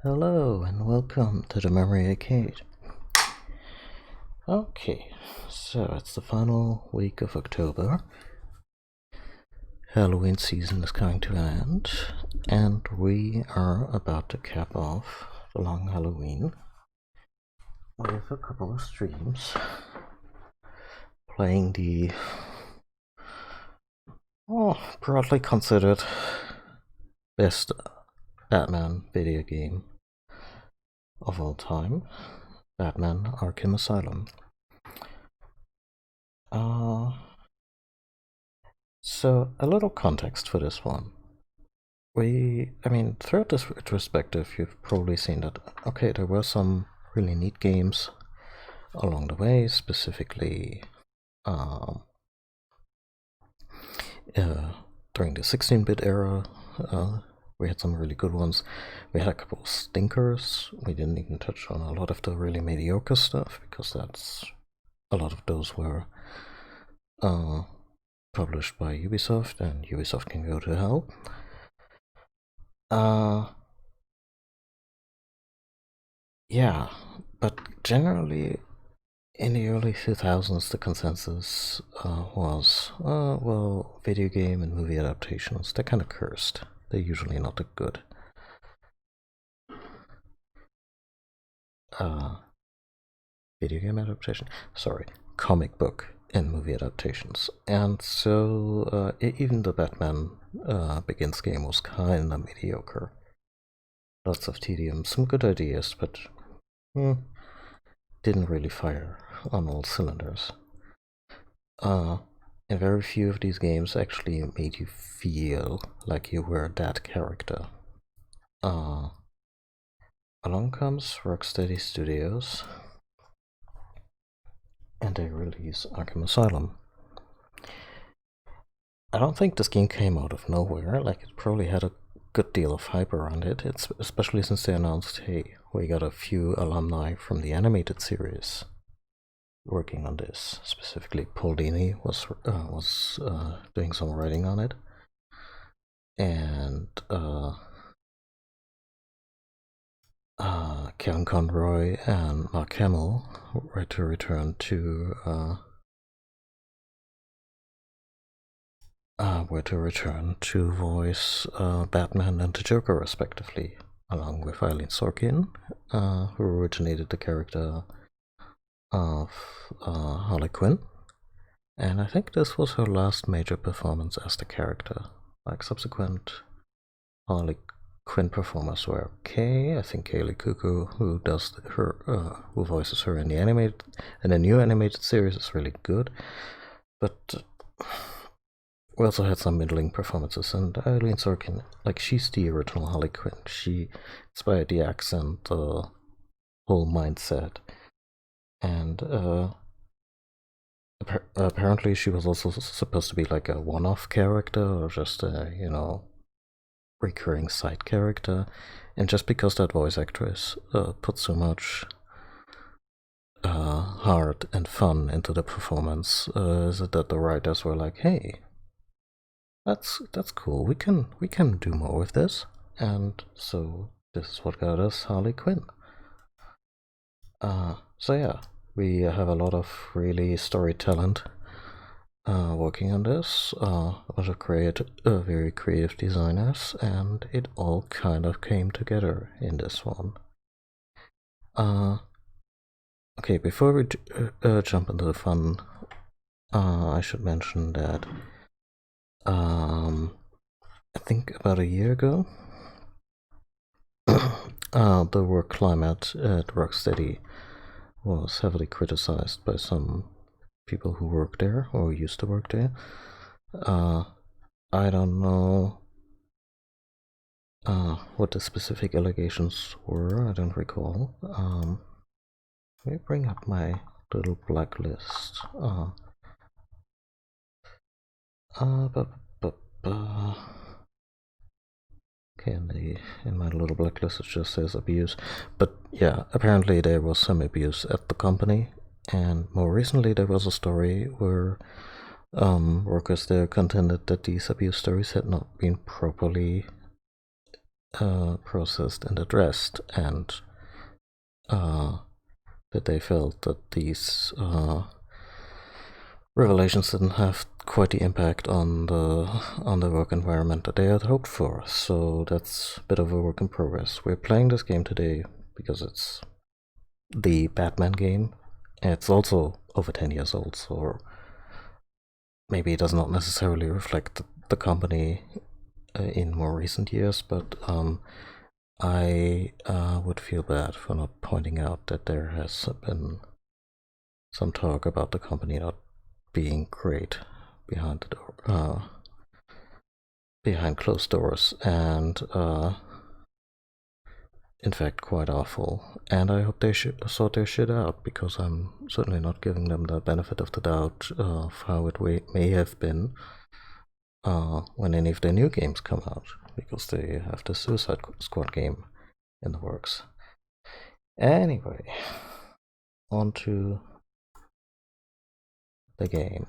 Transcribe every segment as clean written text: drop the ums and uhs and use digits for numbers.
Hello and welcome to the Memory Arcade. Okay, so it's the final week of October. Halloween season is coming to an end, and we are about to cap off the long Halloween with a couple of streams playing the broadly considered best Batman video game of all time, Batman Arkham Asylum. So a little context for this one. Throughout this retrospective, you've probably seen that, okay, there were some really neat games along the way, specifically during the 16-bit era. We had some really good ones. We had a couple of stinkers. We didn't even touch on a lot of the really mediocre stuff, because a lot of those were published by Ubisoft, and Ubisoft can go to hell. Yeah, but generally, in the early 2000s, the consensus was, well, video game and movie adaptations, they're kind of cursed. They're usually not that good. Video game adaptation? Sorry, comic book and movie adaptations. And so, even the Batman Begins game was kind of mediocre. Lots of tedium, some good ideas, but didn't really fire on all cylinders. And very few of these games actually made you feel like you were that character. Along comes Rocksteady Studios, and they release Arkham Asylum. I don't think this game came out of nowhere, like it probably had a good deal of hype around it, especially since they announced, hey, we got a few alumni from the animated series working on this. Specifically, Paul Dini was doing some writing on it, and Kevin Conroy and Mark Hamill were to return to voice Batman and the Joker respectively, along with Eileen Sorkin, who originated the character of Harley Quinn. And I think this was her last major performance as the character. Like, subsequent Harley Quinn performers were okay. I think Kaylee Cuoco, who voices her in the new animated series, is really good. But we also had some middling performances, and Eileen Sorkin, like, she's the original Harley Quinn. She inspired the accent, the whole mindset, and apparently she was also supposed to be like a one-off character, or just a, recurring side character. And just because that voice actress put so much heart and fun into the performance, is it that the writers were like, hey, that's cool, we can do more with this. And so this is what got us Harley Quinn. So yeah, we have a lot of really story talent working on this, a lot of very creative designers, and it all kind of came together in this one. Okay, before we jump into the fun, I should mention that I think about a year ago, the work climate at Rocksteady was heavily criticized by some people who work there or used to work there. I don't know what the specific allegations were, I don't recall. Let me bring up my little blacklist. Okay, in my little blacklist it just says abuse. But yeah, apparently there was some abuse at the company, and more recently there was a story where workers there contended that these abuse stories had not been properly processed and addressed, and that they felt that these revelations didn't have quite the impact on the work environment that they had hoped for. So that's a bit of a work in progress. We're playing this game today because it's the Batman game. It's also over 10 years old, so maybe it does not necessarily reflect the company in more recent years, but I would feel bad for not pointing out that there has been some talk about the company not being great behind the door, behind closed doors, and in fact quite awful. And I hope they sort their shit out, because I'm certainly not giving them the benefit of the doubt of how it may have been when any of their new games come out, because they have the Suicide Squad game in the works. Anyway, on to the game.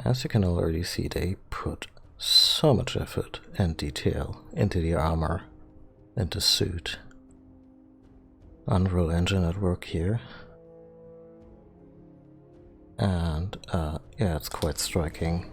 As you can already see, they put so much effort and detail into the armor and the suit. Unreal Engine at work here. And yeah, it's quite striking.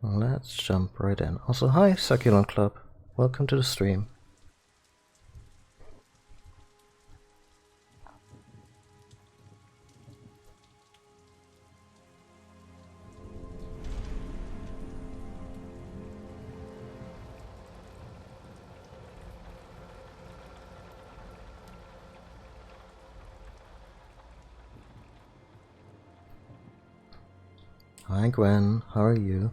Let's jump right in. Also, hi Succulent Club, welcome to the stream. Hi Gwen, how are you?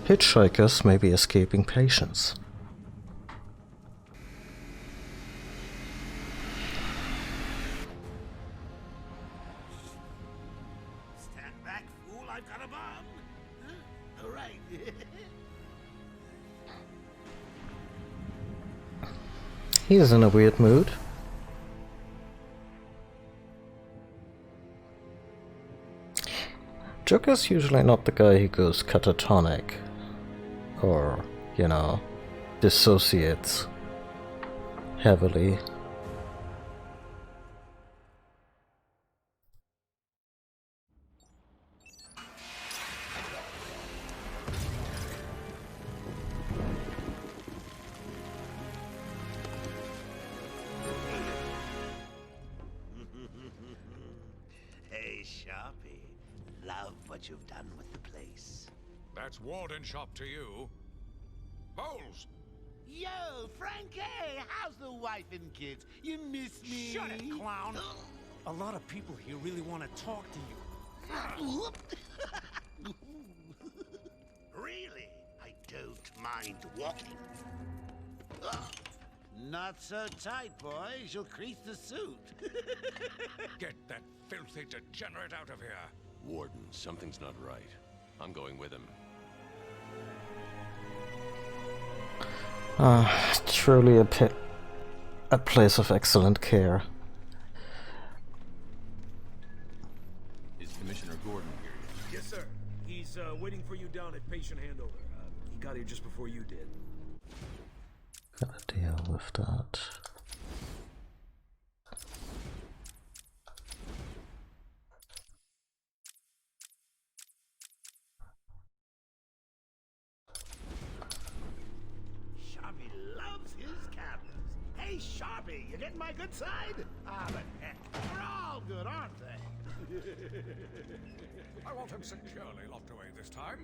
Hitchhikers may be escaping patience. Stand back, fool, I've got a bomb! Huh? All right. He's in a weird mood. Joker's usually not the guy who goes catatonic, or, you know, dissociates heavily. Hey, Sharpie. Love what you've done with the place. That's Warden Shop to you. Bowles! Yo, Frankie! How's the wife and kids? You miss me? Shut it, clown! A lot of people here really want to talk to you. Really? I don't mind walking. Not so tight, boys. You'll crease the suit. Get that filthy degenerate out of here! Warden, something's not right. I'm going with him. Truly a place of excellent care. Is Commissioner Gordon here yet? Yes, sir. He's waiting for you down at patient handover. He got here just before you did. Gotta deal with that. Hey, Sharpie, you getting my good side? Ah, but heck, we're all good, aren't they? I want him securely locked away this time.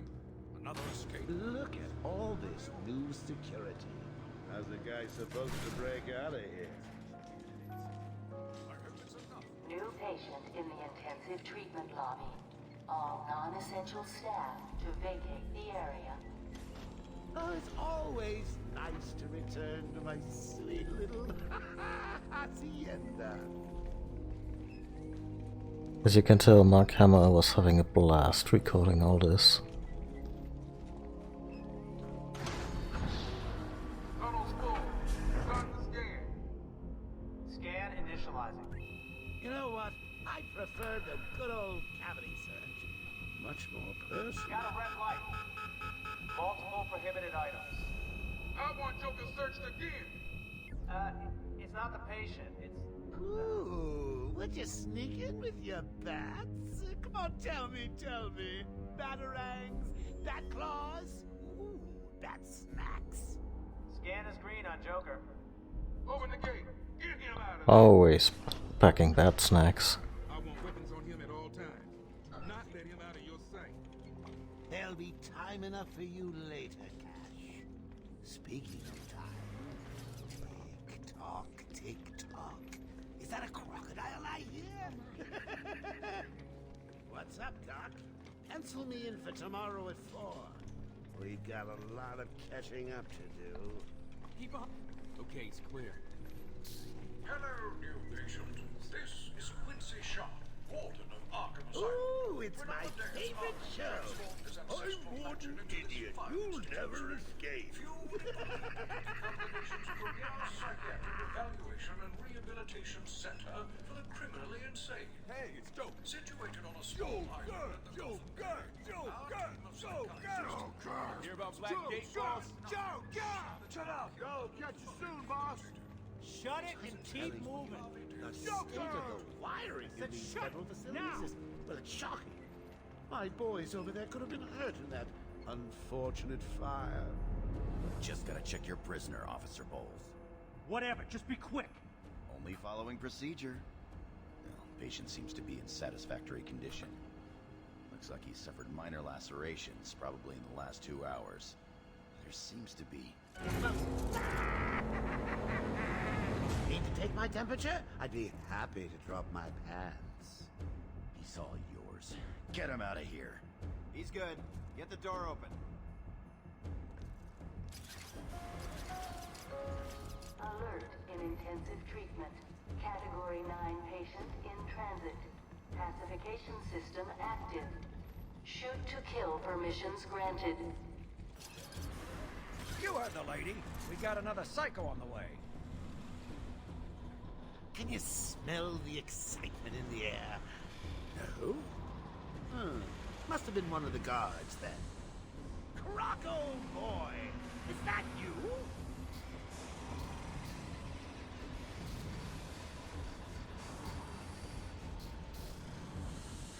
Another escape. Look at all this new security. How's a guy supposed to break out of here? I hope it's enough. New patient in the intensive treatment lobby. All non-essential staff to vacate the area. Oh, it's always nice to return to my sweet little hacienda. As you can tell, Mark Hamill was having a blast recording all this. Tunnel's full. Start the scan. Scan initializing. You know what? I prefer the good old cavity search. Much more personal. Got a red light. Multiple prohibited items. I want Joker searched again. It's not the patient. It's... Ooh, would you sneak in with your bats? Come on, tell me. Batarangs, bat claws, ooh, bat snacks. Scan is green on Joker. Open the gate. Get him out of Always packing bad snacks. I want weapons on him at all times. Not let him out of your sight. There'll be time enough for you later, Cash. Speaking of time, tick-tock. Is that a crocodile I hear? What's up, Doc? Pencil me in for tomorrow at 4. We got a lot of catching up to do. Keep up. Okay, it's clear. Hello, new patient. This is Quincy Sharp, warden of Arkham Asylum. Ooh, it's my favorite show. I'm Warden Idiot. You'll never escape. Evaluation and Rehabilitation Center for the criminally insane. Hey, it's Joker. Situated on a small island in the Gulf of Hear about Black Gate, boss? Shut up! Yo, catch you soon, boss! Shut it and keep moving. The state of the wiring in these shut federal facilities now. is, well, it's shocking. My boys over there could have been hurt in that unfortunate fire. Just gotta check your prisoner, Officer Bowles. Whatever, just be quick. Only following procedure. Well, patient seems to be in satisfactory condition. Looks like he suffered minor lacerations, probably in the last 2 hours. There seems to be... Need to take my temperature? I'd be happy to drop my pants. He's all yours. Get him out of here. He's good. Get the door open. Alert in intensive treatment. Category 9 patient in transit. Pacification system active. Shoot to kill permissions granted. You heard the lady. We got another psycho on the way. Can you smell the excitement in the air? No? Must have been one of the guards then. Croco boy! Is that you?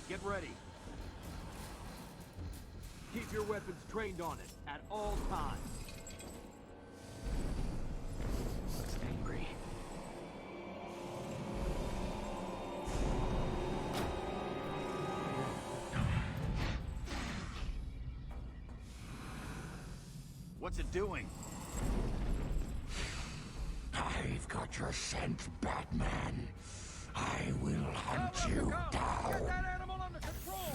Get ready. Keep your weapons trained on it at all times. Looks angry. What's it doing? I've got your scent, Batman. I will hunt you down. Get that animal under control!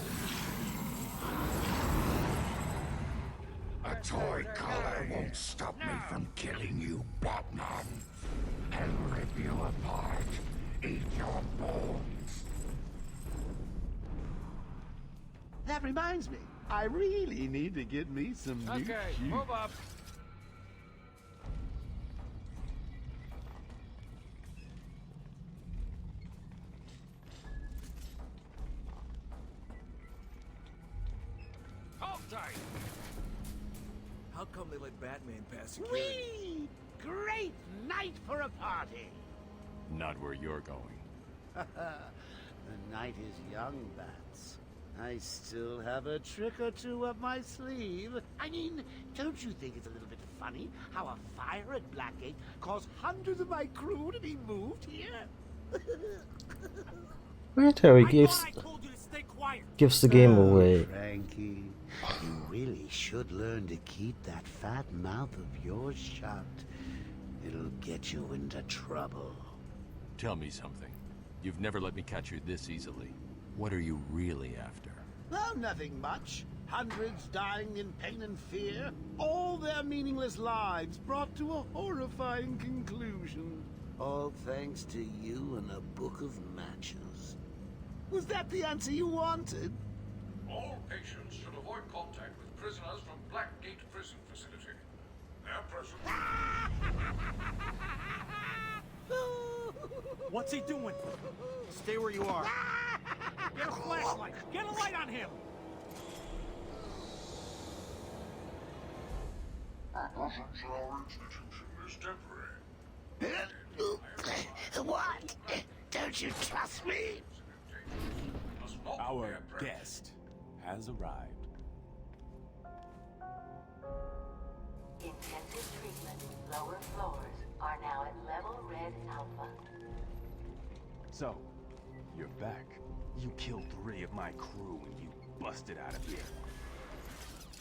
A toy collar won't stop me from killing you, Batman. I'll rip you apart, eat your bones. That reminds me, I really need to get me some new Okay, shoes. move up. Hold tight! How come they let Batman pass security? Whee! Great night for a party! Not where you're going. The night is young, Bats. I still have a trick or two up my sleeve. I mean, don't you think it's a little bit funny how a fire at Blackgate caused hundreds of my crew to be moved here? Right there, he I gives thought I told you to stay quiet. the game away. Frankie, you really should learn to keep that fat mouth of yours shut. It'll get you into trouble. Tell me something. You've never let me catch you this easily. What are you really after? Oh, nothing much. Hundreds dying in pain and fear. All their meaningless lives brought to a horrifying conclusion. All thanks to you and a book of matches. Was that the answer you wanted? All patients should avoid contact with prisoners from Blackgate Prison Facility. Their presence... What's he doing? Stay where you are. Get a flashlight. Get a light on him. Presence in our institution is temporary. What? Don't you trust me? Must not Our be a presence. guest has arrived. Intensive treatment. Lower floors are now at level red alpha. So, you're back. You killed 3 of my crew and you busted out of here.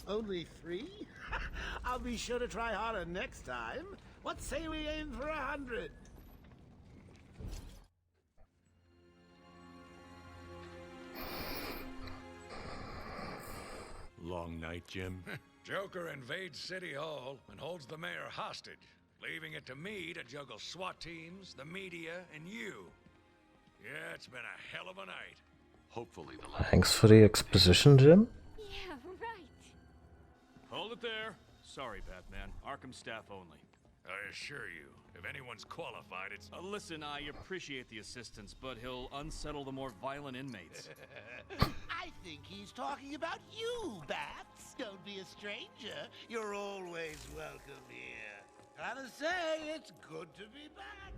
Only 3? I'll be sure to try harder next time. What say we aim for 100? Long night, Jim? Joker invades City Hall and holds the mayor hostage, leaving it to me to juggle SWAT teams, the media, and you. Yeah, it's been a hell of a night. Hopefully the last... Thanks for the exposition, Jim. Yeah, right. Hold it there. Sorry, Batman. Arkham staff only. I assure you, if anyone's qualified, it's... Listen, I appreciate the assistance, but he'll unsettle the more violent inmates. I think he's talking about you, Bats. Don't be a stranger. You're always welcome here. Gotta say, it's good to be back.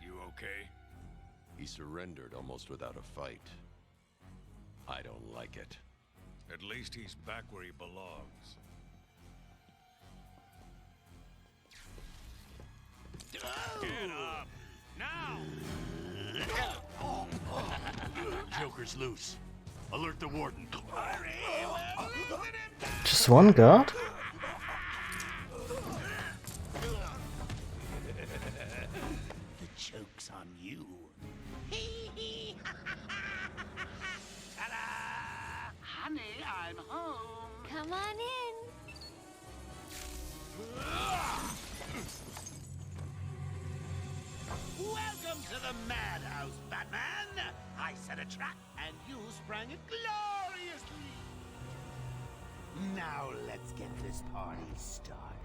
You okay? He surrendered almost without a fight. I don't like it. At least he's back where he belongs. Get up! Now! Joker's loose. Alert the warden. Just one guard? The joke's on you. Ta-da! Honey, I'm home. Come on in. Welcome to the madhouse, Batman! I set a trap, and you sprang it gloriously! Now let's get this party started.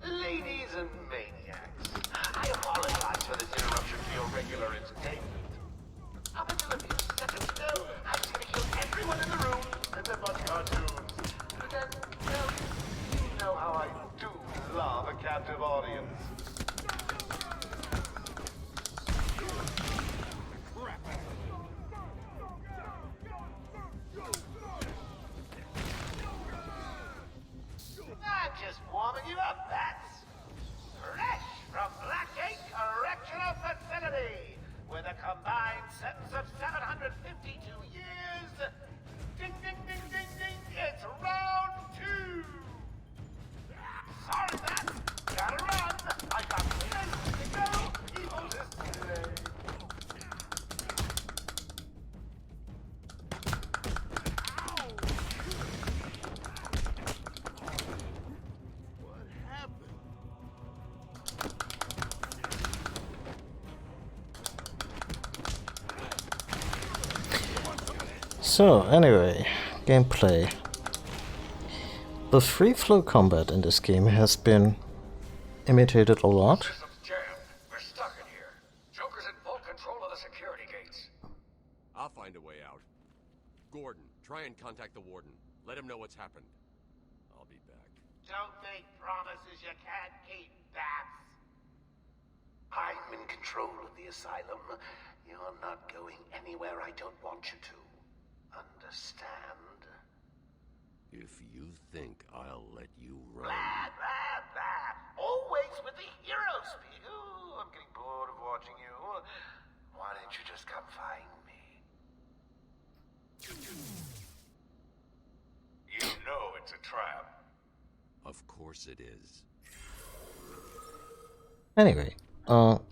Ladies and maniacs, I apologize for this interruption to your regular entertainment. Up until a few seconds ago, I was going to kill everyone in the room and then watch cartoons. But then, well, you know how I do love a captive audience. I'm just warming you up, Bats. Fresh from Blackgate Correctional Facility, with a combined sentence of 752 years. Ding, ding, ding, ding, ding. It's round 2. Sorry, Bats. Gotta run. I got 3 days to go. Evil is today. What happened? So, anyway, gameplay. The free flow combat in this game has been imitated a lot. System's jammed. We're stuck in here. Joker's in full control of the security gates. I'll find a way out. Gordon, try and contact the warden. Let him know what's happened. I'll be back. Don't make promises you can't keep, Bats. I'm in control of the asylum. You're not going anywhere I don't want you to. Understand? If you think I'll let you run... Blah, blah, blah. Always with the hero speak. Ooh, I'm getting bored of watching you. Why don't you just come find me? You know it's a trap. Of course it is. Anyway, well,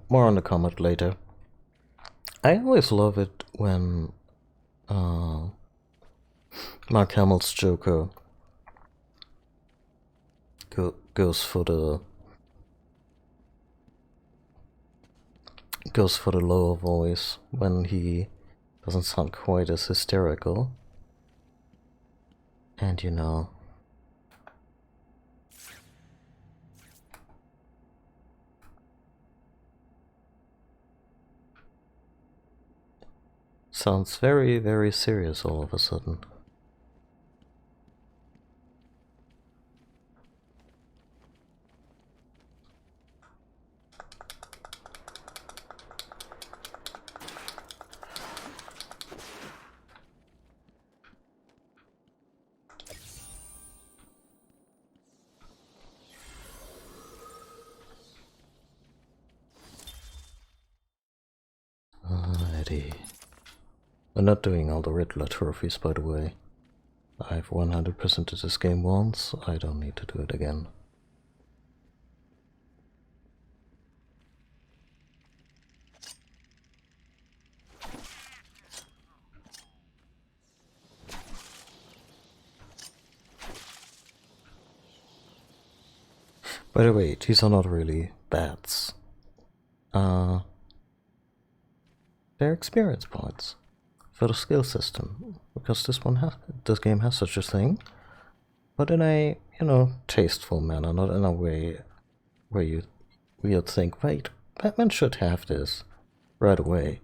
more on the comment later. I always love it when Mark Hamill's Joker goes for the lower voice when he doesn't sound quite as hysterical. And you know, sounds very, very serious all of a sudden. Alrighty. We're not doing all the Riddler trophies, by the way. I've 100%ed this game once, I don't need to do it again. By the way, these are not really bats. They're experience points for the skill system, because this game has such a thing, but in a, you know, tasteful manner, not in a way where you'd think, wait, Batman should have this right away.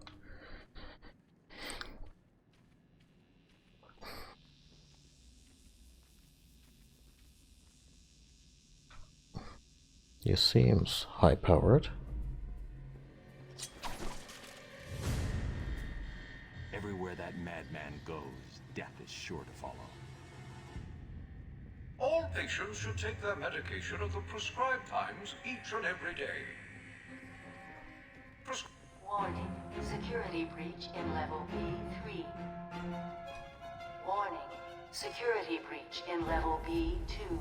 He seems high-powered. Everywhere that madman goes, death is sure to follow. All patients should take their medication at the prescribed times each and every day. Warning. Security breach in level B3. Warning. Security breach in level B2.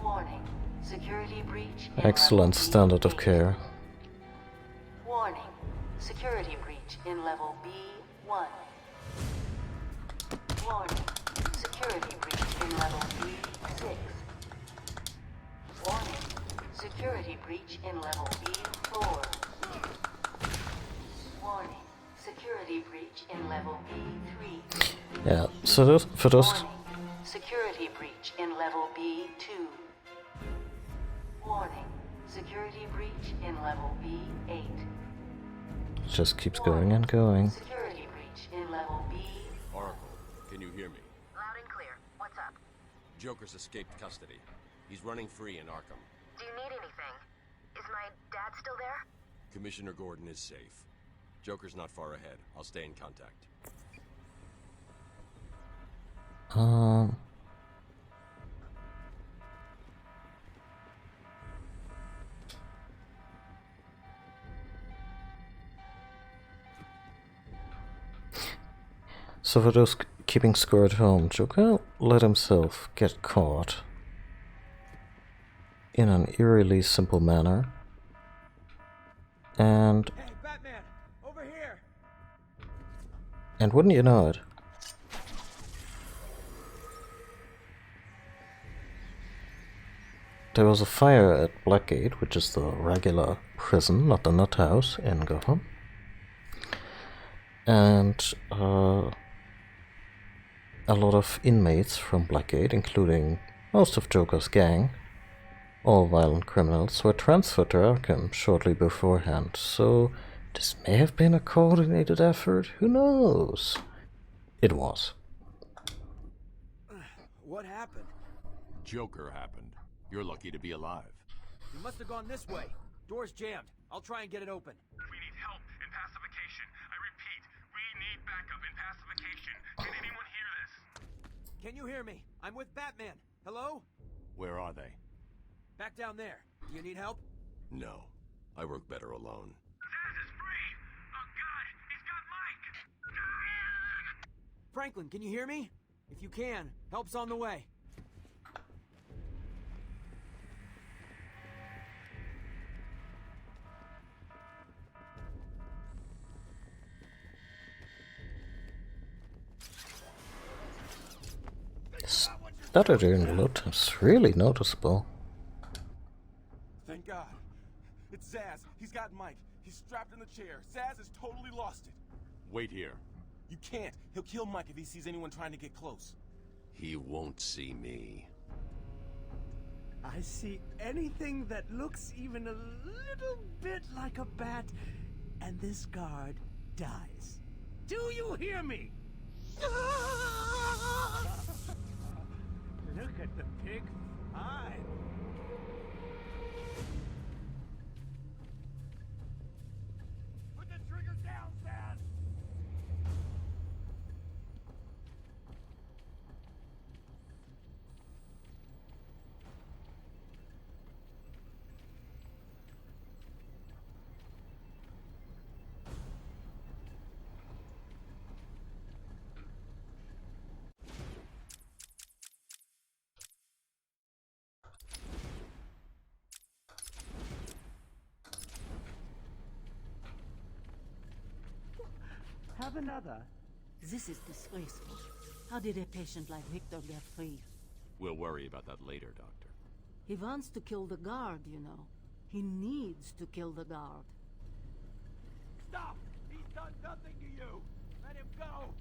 Warning. Security breach in Excellent level standard of B8. care. Warning. Security breach in level B1. Warning. Security breach in level B6. Warning. Security breach in level B4. Warning. Security breach in level B3. Yeah, so for those... Warning. Security breach in level B2. Warning. Security breach in level B8. It just keeps going and going. Security breach in level B. Oracle, can you hear me? Loud and clear. What's up? Joker's escaped custody. He's running free in Arkham. Do you need anything? Is my dad still there? Commissioner Gordon is safe. Joker's not far ahead. I'll stay in contact. So for those keeping score at home, Joker let himself get caught in an eerily simple manner. And... Hey, Batman! Over here! And wouldn't you know it, there was a fire at Blackgate, which is the regular prison, not the nut house in Gotham. And a lot of inmates from Blackgate, including most of Joker's gang, all violent criminals, were transferred to Arkham shortly beforehand, so this may have been a coordinated effort, who knows? It was. What happened? Joker happened. You're lucky to be alive. He must have gone this way. Door's jammed. I'll try and get it open. We need help in pacification. I repeat, we need backup in pacification. Can anyone hear Can you hear me? I'm with Batman. Hello? Where are they? Back down there. Do you need help? No. I work better alone. Zaz is free! Oh god, he's got Mike! Franklin, can you hear me? If you can, help's on the way. Stutter in the loot is really noticeable. Thank God. It's Zaz. He's got Mike. He's strapped in the chair. Zaz has totally lost it. Wait here. You can't. He'll kill Mike if he sees anyone trying to get close. He won't see me. I see anything that looks even a little bit like a bat, and this guard dies. Do you hear me? Look at the pig eye. Put the trigger down, Zaz! Have another. This is disgraceful. How did a patient like Victor get free? We'll worry about that later, Doctor. He wants to kill the guard, you know. He needs to kill the guard. Stop! He's done nothing to you! Let him go!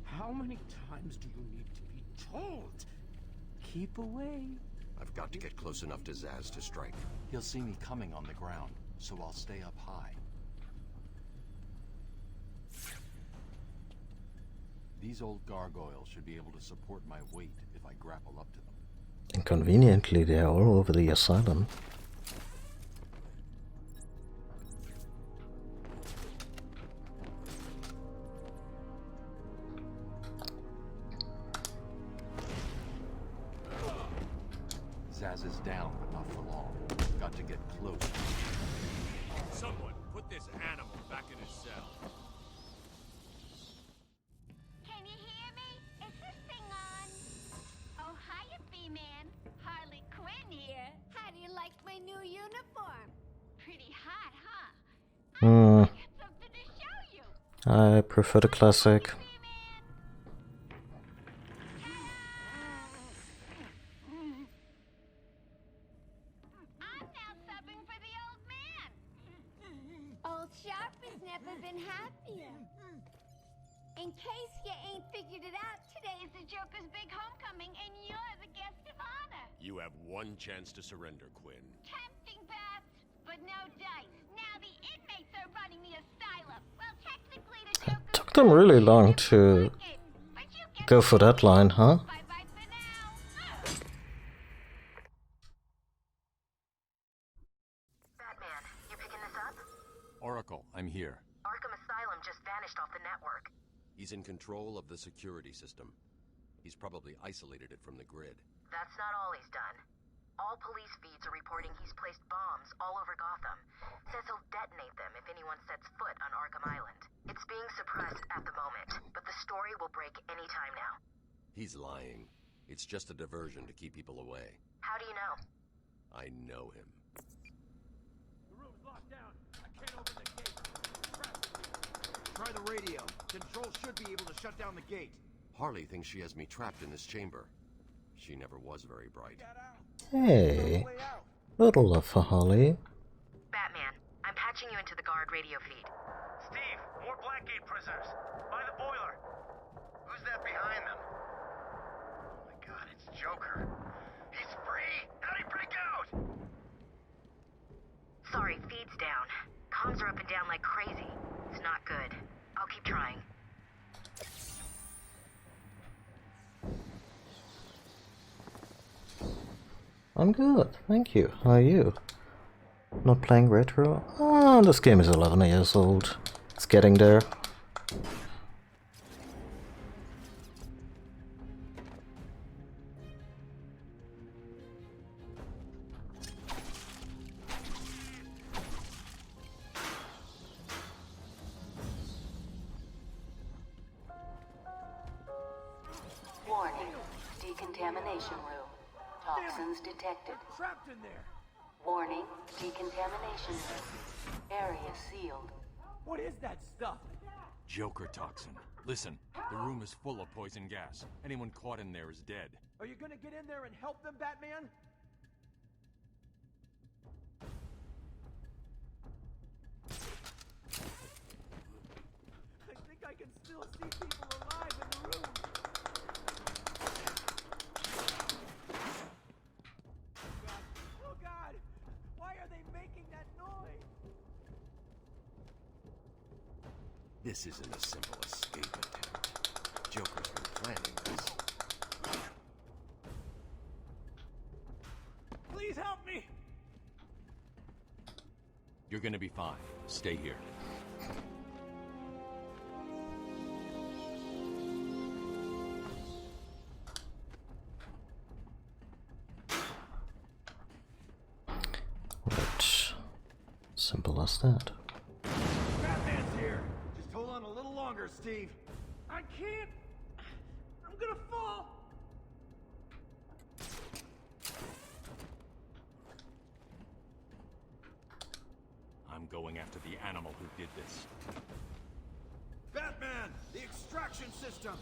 How many times do you need to be told? Keep away. I've got to get close enough to Zaz to strike. He'll see me coming on the ground, so I'll stay up high. These old gargoyles should be able to support my weight if I grapple up to them. And conveniently, they are all over the asylum. Zaz is down, but not for long. Got to get close. Someone put this animal back in his cell. Can you hear me? Is this thing on? Oh, hiya, B-Man. Harley Quinn here. How do you like my new uniform? Pretty hot, huh? I got something to show you. I prefer the classic. Old Sharp has never been happier. In case you ain't figured it out, today is the Joker's big homecoming, and you're the guest of honor. You have one chance to surrender, Quinn. Tempting, Bats, but no dice. Now the inmates are running the asylum. Well, technically the Joker's... Took them really long to go for that line, huh? Bye-bye for now. Batman, you picking this up? Oracle, I'm here. Arkham Asylum just vanished off the network. He's in control of the security system. He's probably isolated it from the grid. That's not all he's done. All police feeds are reporting he's placed bombs all over Gotham. Says he'll detonate them if anyone sets foot on Arkham Island. It's being suppressed at the moment, but the story will break any time now. He's lying. It's just a diversion to keep people away. How do you know? I know him. The room's locked down. I can't open the gate. Try the radio. Control should be able to shut down the gate. Harley thinks she has me trapped in this chamber. She never was very bright. Hey, little love for Holly. Batman, I'm patching you into the guard radio feed. Steve, more Blackgate prisoners. By the boiler. Who's that behind them? Oh my god, it's Joker. He's free! How'd he break out? Sorry, feed's down. Comms are up and down like crazy. It's not good. I'll keep trying. I'm good, thank you. How are you? Not playing retro? Ah, this game is 11 years old. It's getting there. Warning. Decontamination room. Toxins detected. Trapped in there. Warning. Decontamination room. Area sealed. What is that stuff? Joker toxin. Listen, the room is full of poison gas. Anyone caught in there is dead. Are you gonna get in there and help them, Batman? I think I can still see people alive in the room. Oh God! Why are they making that noise? This isn't a simple escape attempt. Joker's been planning this. Please help me! You're gonna be fine. Stay here. Right. Simple as that. Batman's here! Just hold on a little longer, Steve. I can't! I'm gonna fall! I'm going after the animal who did this. Batman! The extraction system!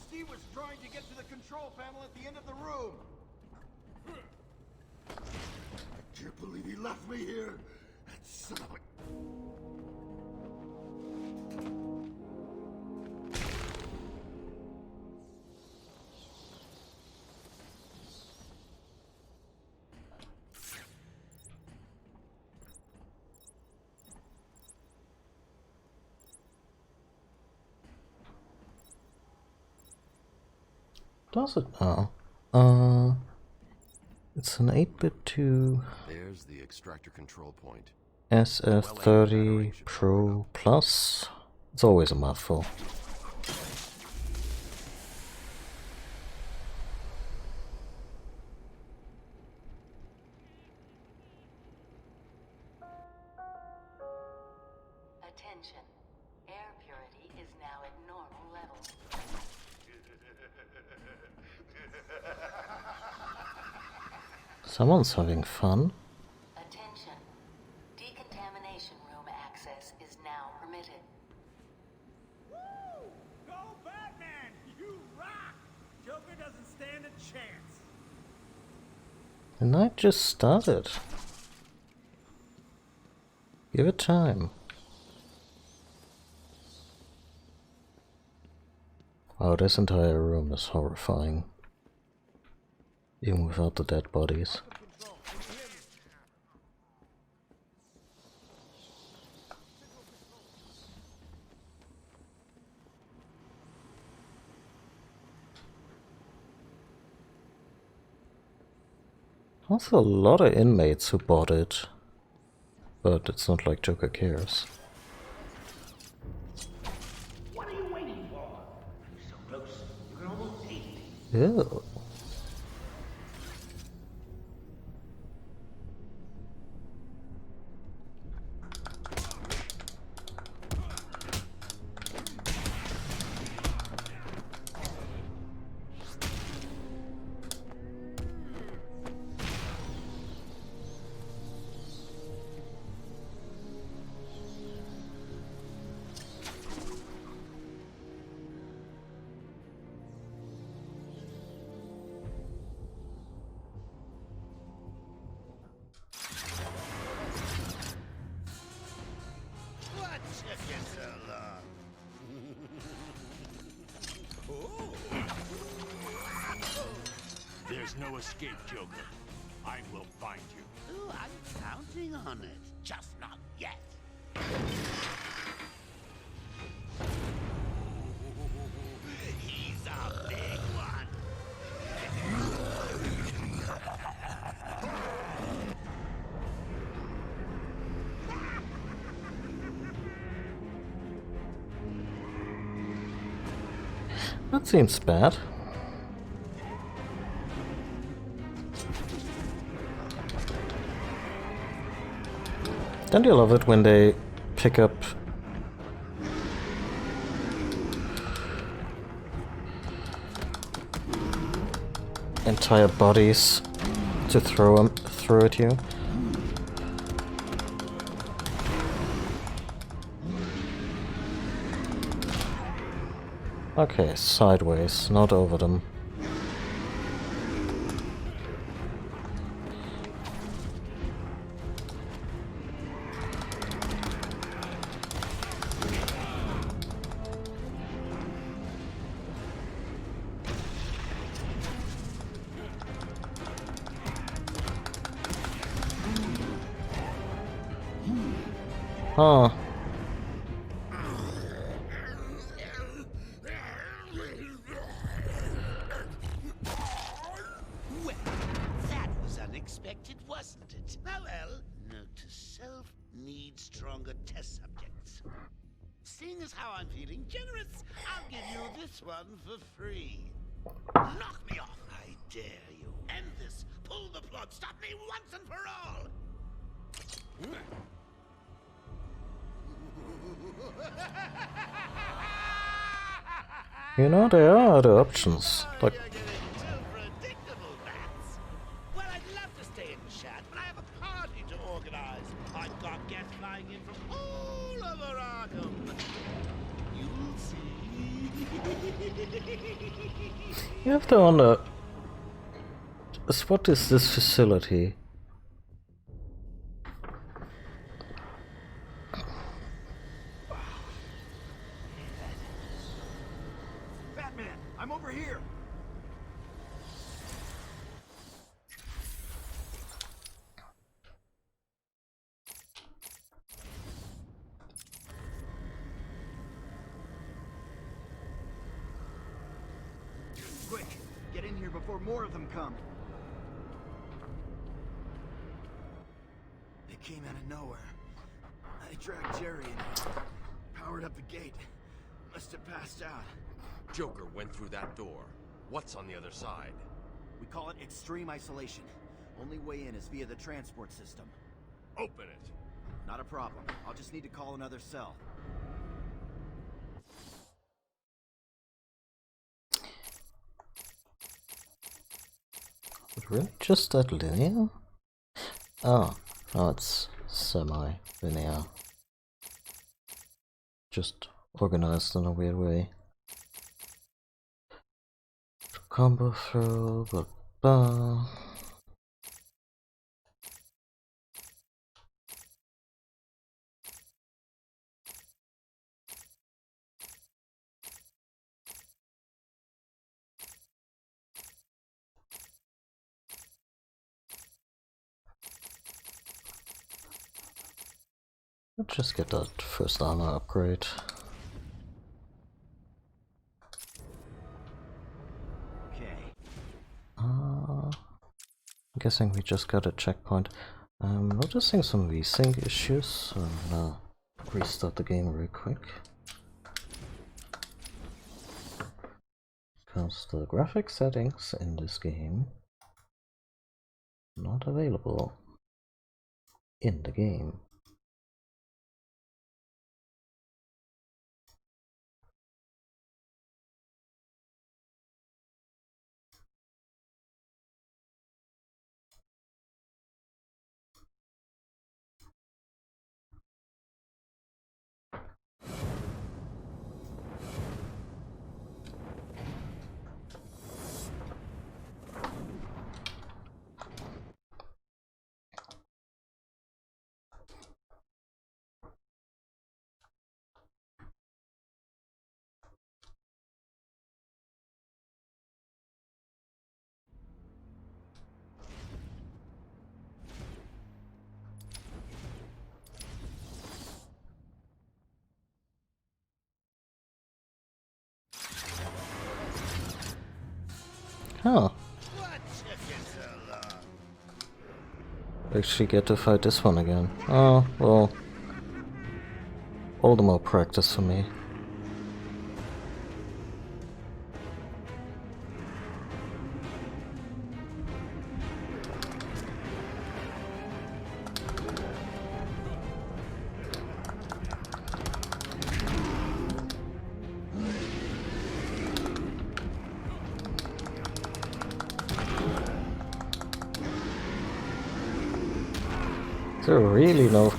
Steve was trying to get to the control panel at the end of the room! I can't believe he left me here. That son of a... Does it now? It's an 8-bit to There's the extractor control point. SF30 Pro Plus. It's always a mouthful. Attention. Air purity is now at normal levels. Someone's having fun. Attention. Decontamination room access is now permitted. Woo! Go Batman! You rock! Joker doesn't stand a chance. The night just started. Give it time. Wow, this entire room is horrifying. Even without the dead bodies. Also a lot of inmates who bought it. But it's not like Joker cares. What are you waiting for? You're so close, you can almost taste it. Ew. What took you so long? There's no escape, Joker. I will find you. Oh, I'm counting on it. Just not yet. He's a big one. That seems bad. Don't you love it when they pick up entire bodies to throw at you? Okay, sideways, not over them. Huh. Well, that was unexpected, wasn't it? Oh well, note to self, need stronger test subjects. Seeing as how I'm feeling generous, I'll give you this one for free. Knock me off, I dare you. End this. Pull the plug. Stop me once and for all. You know, there are other options. Like, Predictable, bats. Well, I'd love to stay and chat, but I have a party to organize. I've got guests flying in from all over Arkham. You'll see. you have to wonder, what is this facility? Batman, I'm over here. Quick, get in here before more of them come. They came out of nowhere. I dragged Jerry in, powered up the gate. Must have passed out. Joker went through that door. What's on the other side? We call it extreme isolation. Only way in is via the transport system. Open it. Not a problem. I'll just need to call another cell. Really? Just that linear? Oh, no, it's semi-linear. Just organized in a weird way. Combo throw, blah blah. Let's just get that first armor upgrade. I'm guessing we just got a checkpoint. I'm noticing some VSync issues, so I'm gonna restart the game real quick. Because the graphic settings in this game not available in the game. Huh. Actually get to fight this one again. Oh, well. All the more practice for me. Is there really no...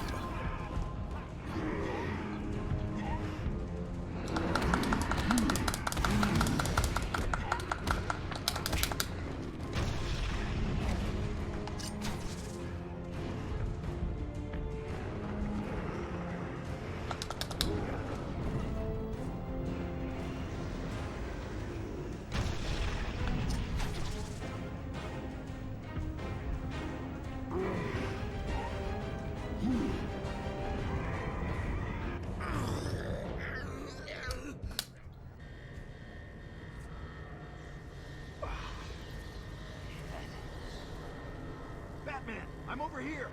Batman, I'm over here.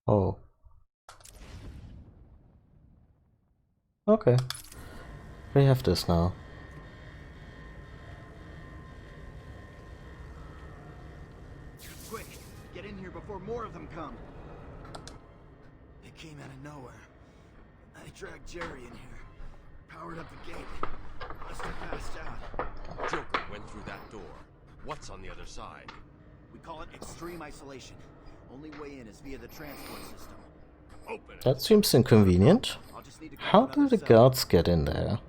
Oh. Okay. We have this now. Quick, get in here before more of them come. They came out of nowhere. I dragged Jerry in here, powered up the gate. Must have passed out. Joker went through that door. What's on the other side? We call it extreme isolation. Only way in is via the transport system. Open it. That seems inconvenient. How do the guards get in there?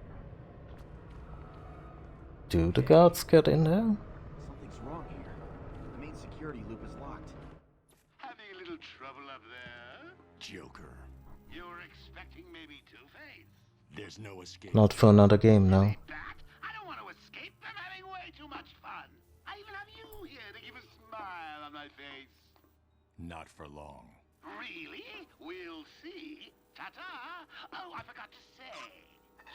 Do the guards get in there? Something's wrong here. The main security loop is locked. Having a little trouble up there? Joker. You were expecting maybe Two-Face? There's no escape. Not for another game now. I don't want to escape. I'm having way too much fun. I even have you here to give a smile on my face. Not for long. Really? We'll see. Ta-ta! Oh, I forgot to say.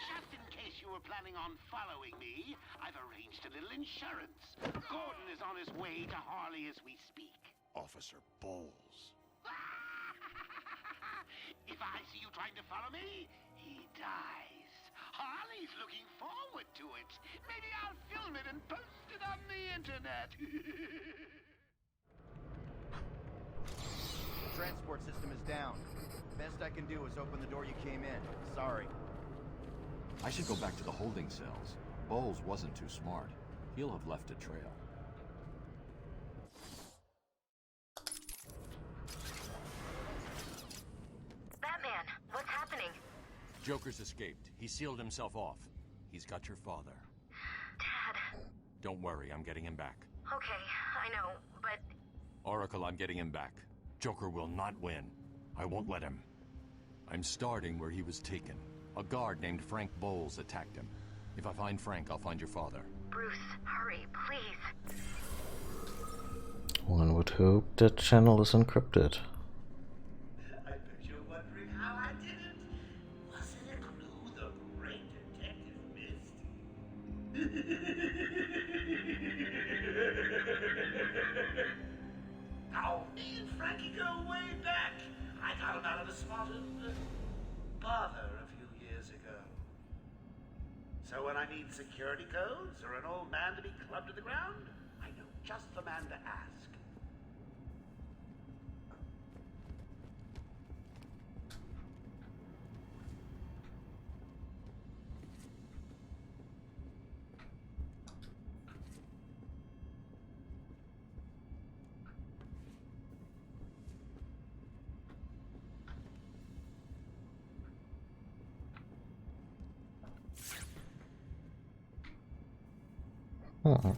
Just in case you were planning on following me, I've arranged a little insurance. Gordon is on his way to Harley as we speak. Officer Bowles. If I see you trying to follow me, he dies. Harley's looking forward to it. Maybe I'll film it and post it on the internet. The transport system is down. Best I can do is open the door you came in. Sorry. I should go back to the holding cells. Bowles wasn't too smart. He'll have left a trail. Batman, what's happening? Joker's escaped. He sealed himself off. He's got your father. Dad. Don't worry, I'm getting him back. Okay, I know, but... Oracle, I'm getting him back. Joker will not win. I won't let him. I'm starting where he was taken. A guard named Frank Bowles attacked him. If I find Frank, I'll find your father. Bruce, hurry, please. One would hope that channel is encrypted. I bet you're wondering how I did it. Was it a clue the great detective missed? Oh, me and Frankie go way back. I got him out of a spot of bother a few years ago. So when I need security codes or an old man to be clubbed to the ground, I know just the man to ask. Hmm.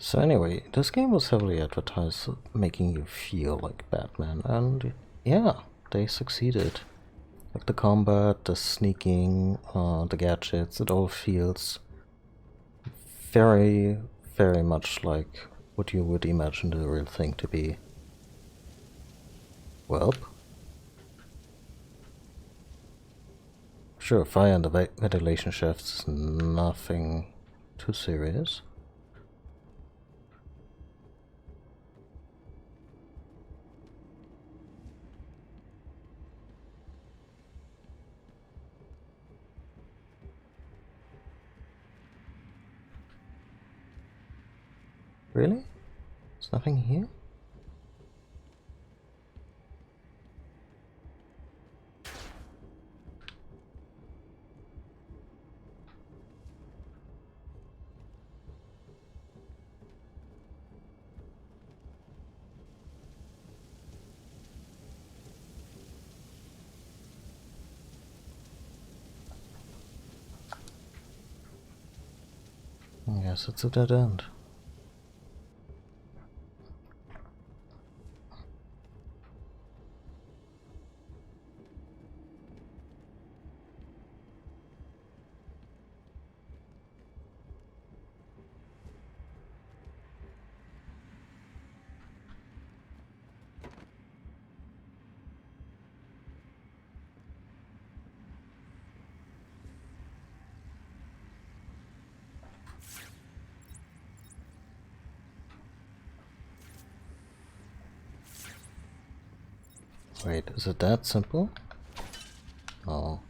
So anyway, this game was heavily advertised, making you feel like Batman, and yeah, they succeeded. Like the combat, the sneaking, the gadgets, it all feels very, very much like what you would imagine the real thing to be. Welp. Sure, fire and the ventilation shafts is nothing too serious. Really? There's nothing here? Yes, it's a dead end. Wait, is it that simple? Oh.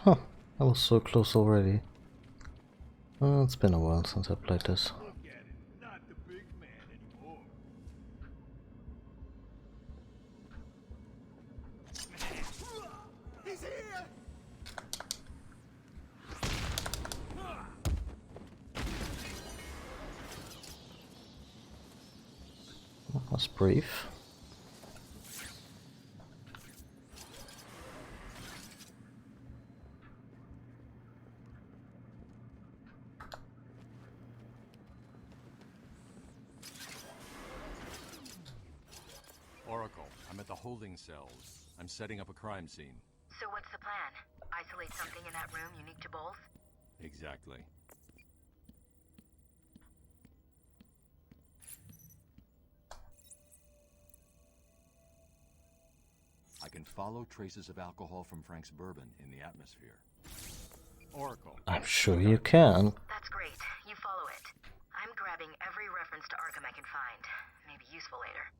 Huh, I was so close already. It's been a while since I played this. He's here! That's brief. Oracle, I'm at the holding cells. I'm setting up a crime scene. So what's the plan? Isolate something in that room unique to both? Exactly. I can follow traces of alcohol from Frank's bourbon in the atmosphere. Oracle. I'm sure you can. That's great. You follow it. I'm grabbing every reference to Arkham I can find. Maybe useful later.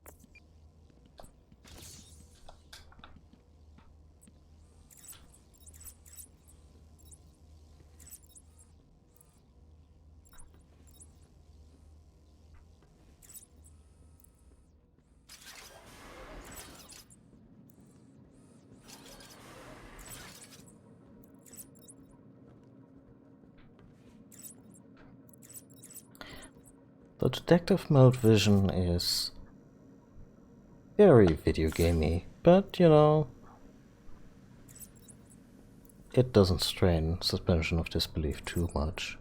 The detective mode vision is very video gamey, but you know, it doesn't strain suspension of disbelief too much.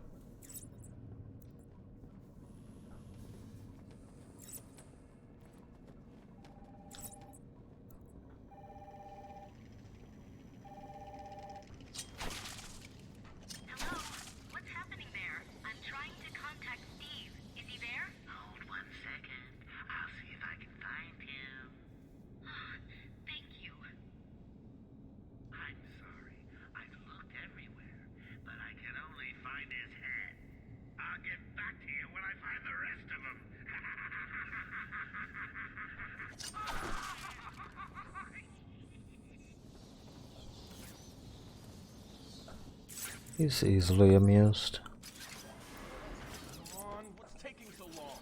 you when I find the rest of them. He's easily amused. Come on, what's taking so long?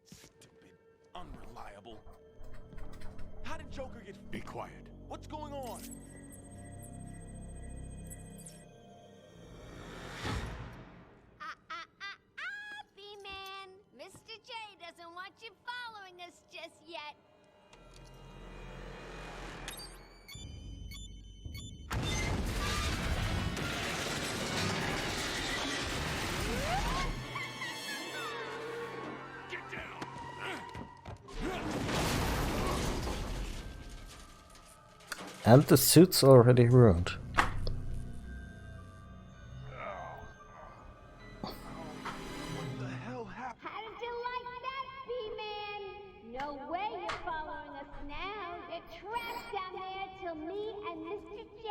Stupid, unreliable. How did Joker get... Be quiet. What's going on? B-Man, Mr. J doesn't want you following us just yet. Get down! And the suit's already ruined. How did you like that, B-Man? No way you're following us now. You're trapped down there till me and Mr. J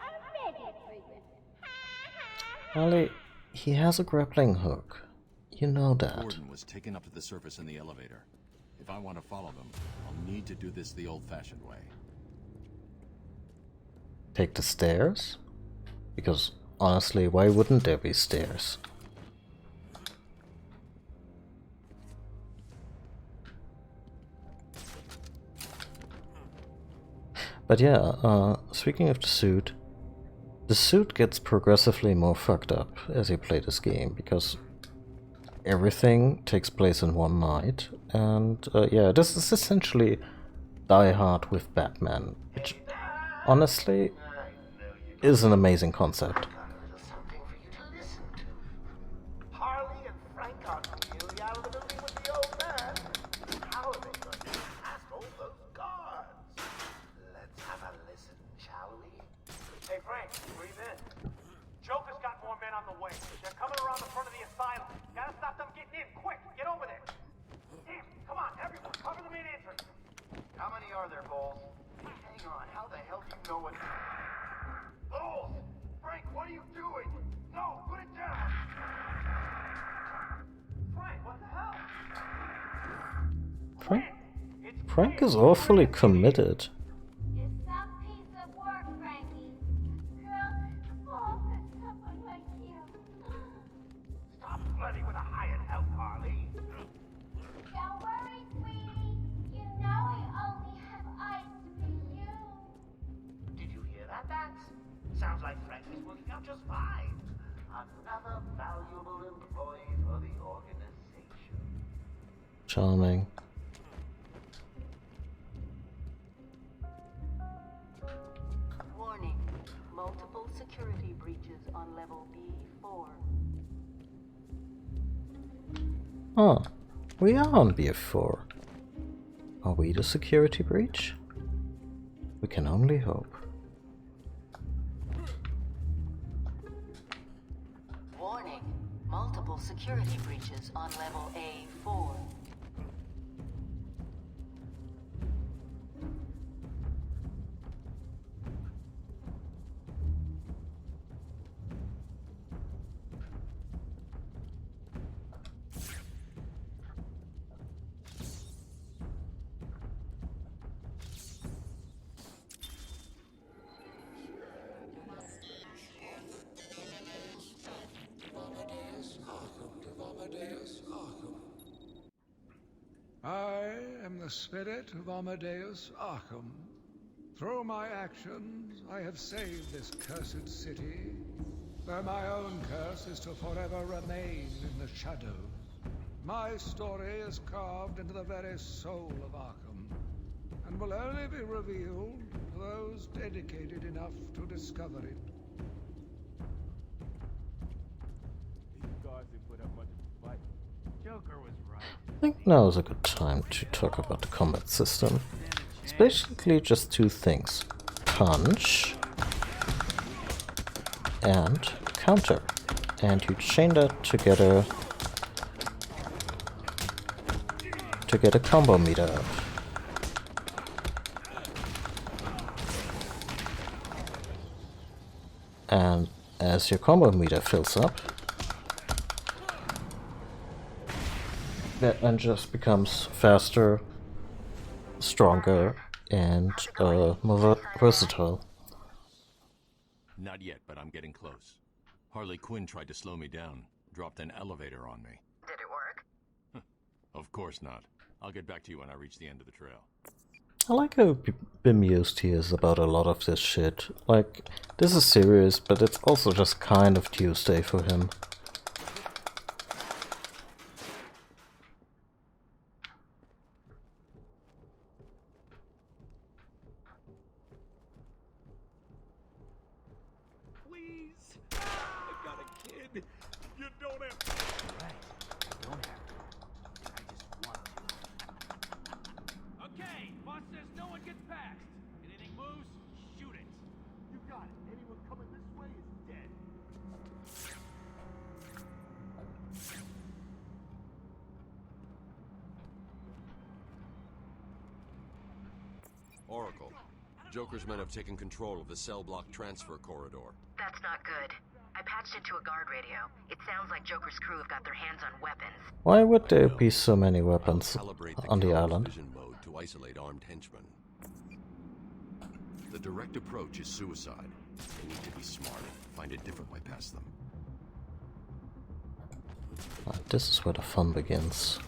are ready for you. Ollie, he has a grappling hook. You know that. Gordon was taken up to the surface in the elevator. If I want to follow them, I'll need to do this the old-fashioned way. Take the stairs? Because honestly, why wouldn't there be stairs? But yeah, speaking of the suit gets progressively more fucked up as you play this game, because everything takes place in one night, and yeah, this is essentially Die Hard with Batman, which honestly is an amazing concept. Something for you to listen to. Harley and Frank aren't really out of the building with the old man. How are they going to pass all those guards? Let's have a listen, shall we? Hey, Frank, breathe in. Joker's got more men on the way. They're coming around the front of the asylum. Gotta stop them getting in, quick! Get over there! Damn, come on, everyone, cover the main entrance! How many are there, Bowles? Hang on, how the hell do you know what... Bowles! Frank, what are you doing? No, put it down! Frank, what the hell? Frank is awfully committed. You're some piece of work, Frankie. Girls fall for someone like you. Stop flirting with a hired help, Harley. Don't worry, sweetie. You know we only have eyes to be you. Did you hear that, Bats? Sounds like Frank is working out just fine. Another valuable employee for the organization. Charming. Warning. Multiple security breaches on level B4. Oh, we are on BF4. Are we the security breach? We can only hope. Warning. Multiple security breaches on level A4. I am the spirit of Amadeus Arkham. Through my actions, I have saved this cursed city, where my own curse is to forever remain in the shadows. My story is carved into the very soul of Arkham, and will only be revealed to those dedicated enough to discover it. These guards didn't put up much of a fight. Joker was right. I think now is a good time to talk about the combat system. It's basically just two things: punch and counter. And you chain that together to get a combo meter up. And as your combo meter fills up, and just becomes faster, stronger, and more versatile. Not yet, but I'm getting close. Harley Quinn tried to slow me down, dropped an elevator on me. Did it work? Of course not. I'll get back to you when I reach the end of the trail. I like how bemused he is about a lot of this shit. Like, this is serious, but it's also just kind of Tuesday for him. Please! I got a kid! You don't have to. Right. I don't have to. I just want to. Okay, boss says no one gets past. Anything moves, shoot it. You got it. Anyone coming this way is dead. Oracle, Joker's men have taken control of the cell block transfer corridor. That's not good. I patched into a guard radio. It sounds like Joker's crew have got their hands on weapons. Why would there be so many weapons on the island? Vision mode to isolate armed henchmen. The direct approach is suicide. They need to be smart. Find a different way past them. This is where the fun begins.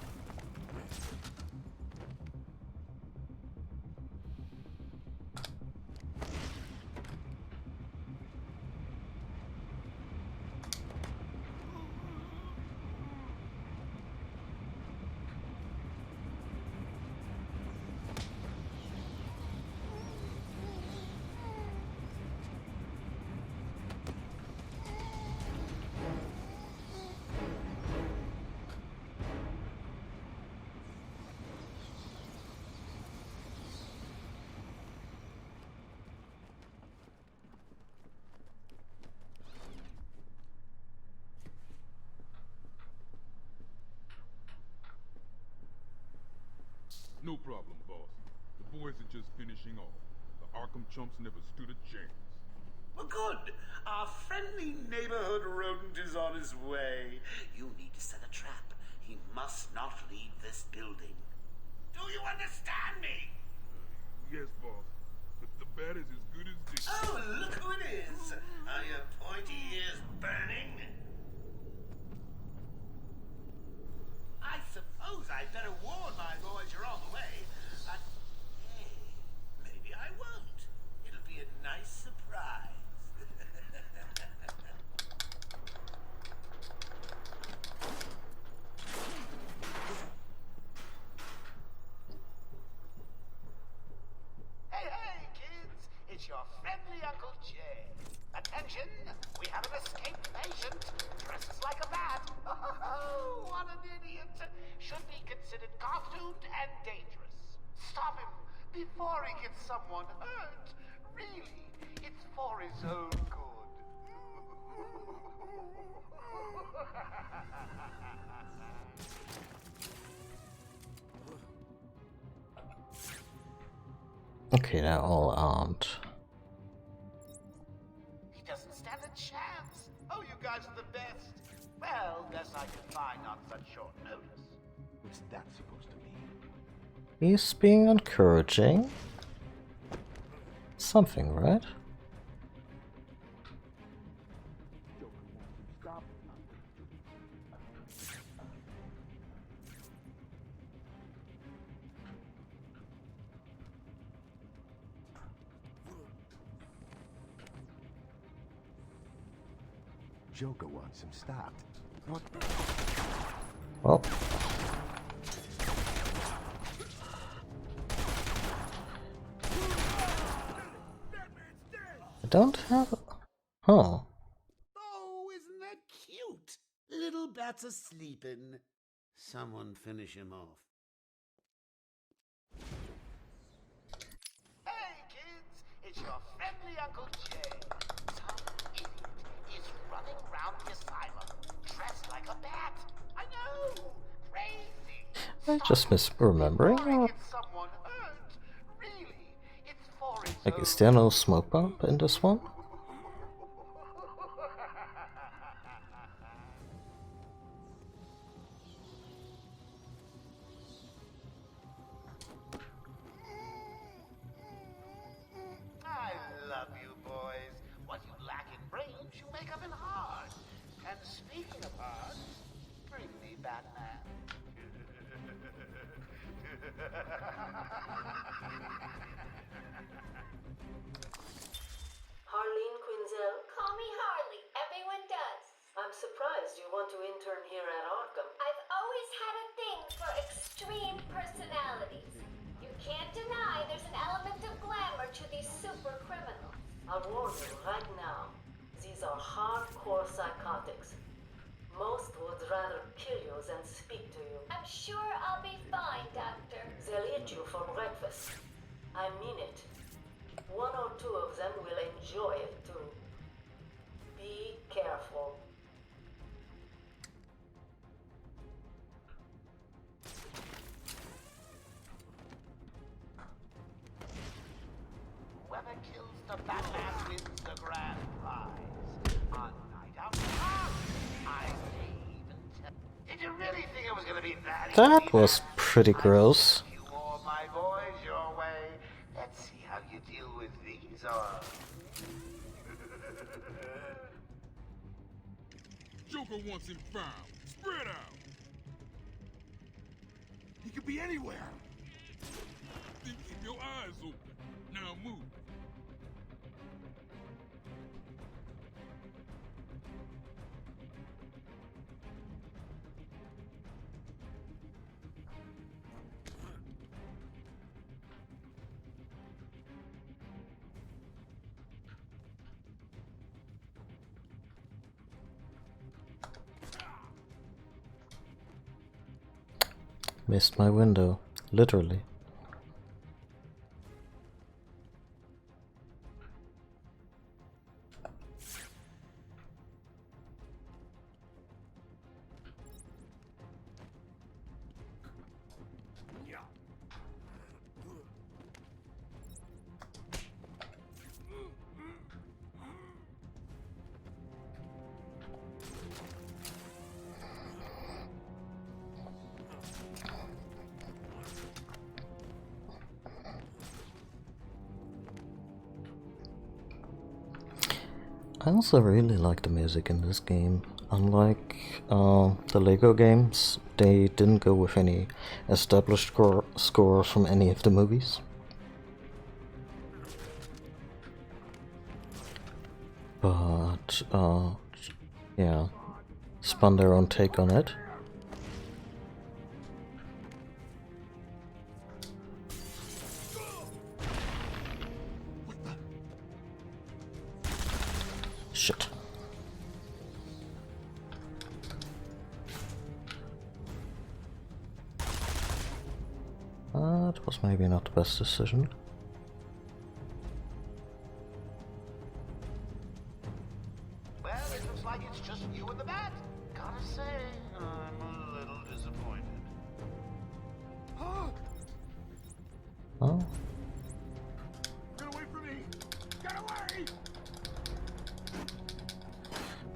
No problem, boss. The boys are just finishing off. The Arkham chumps never stood a chance. Well, good. Our friendly neighborhood rodent is on his way. You need to set a trap. He must not leave this building. Do you understand me? Yes, boss. But the bat is as good as this. Oh, look who it is. Are your pointy ears burning? I suppose I'd better warn my boys you're on the way. But, hey, maybe I won't. It'll be a nice surprise. Hey, kids! It's your friendly Uncle Jay. Attention! We have an escaped patient. Dresses like a bat. Oh, what an idiot! Should be considered costumed and dangerous. Stop him before he gets someone hurt. Really, it's for his own good. Okay, they're all armed. He doesn't stand a chance. Oh, you guys are the best. Well, best I could find on such short notice. What's that supposed to mean? He's being encouraging. Something, right? Stop. Joker wants him stopped. What? Well. I don't have... Huh. Oh, isn't that cute? Little bats are sleeping. Someone finish him off. Hey, kids! It's your friendly Uncle Jay. Some idiot is running around the asylum, dressed like a bat. I know! Crazy! I just misremembering? Or... Someone hurt. Really, it's for his Like, is there no smoke bomb in this one? Harleen Quinzel? Call me Harley. Everyone does. I'm surprised you want to intern here at Arkham. I've always had a thing for extreme personalities. You can't deny there's an element of glamour to these super criminals. I'll warn you right now. These are hardcore psychotics. Most would rather kill you than speak to you. I'm sure I'll be fine, Doctor. They'll eat you for breakfast. I mean it. One or two of them will enjoy it too. Be careful. Whoever kills the Batman wins the grand prize. On night out. I may even tell. Did you really think it was going to be that easy? That was pretty gross. You all my boys your way. Let's see how you deal with these. Joker wants him found. Spread out. He could be anywhere. Then keep your eyes open. Now move. Missed my window, literally. I also really like the music in this game. Unlike the Lego games, they didn't go with any established scores from any of the movies. But, yeah, spun their own take on it. Shit. That was maybe not the best decision. Well, it looks like it's just you and the bat. Gotta say, I'm a little disappointed. Oh. Get away from me! Get away!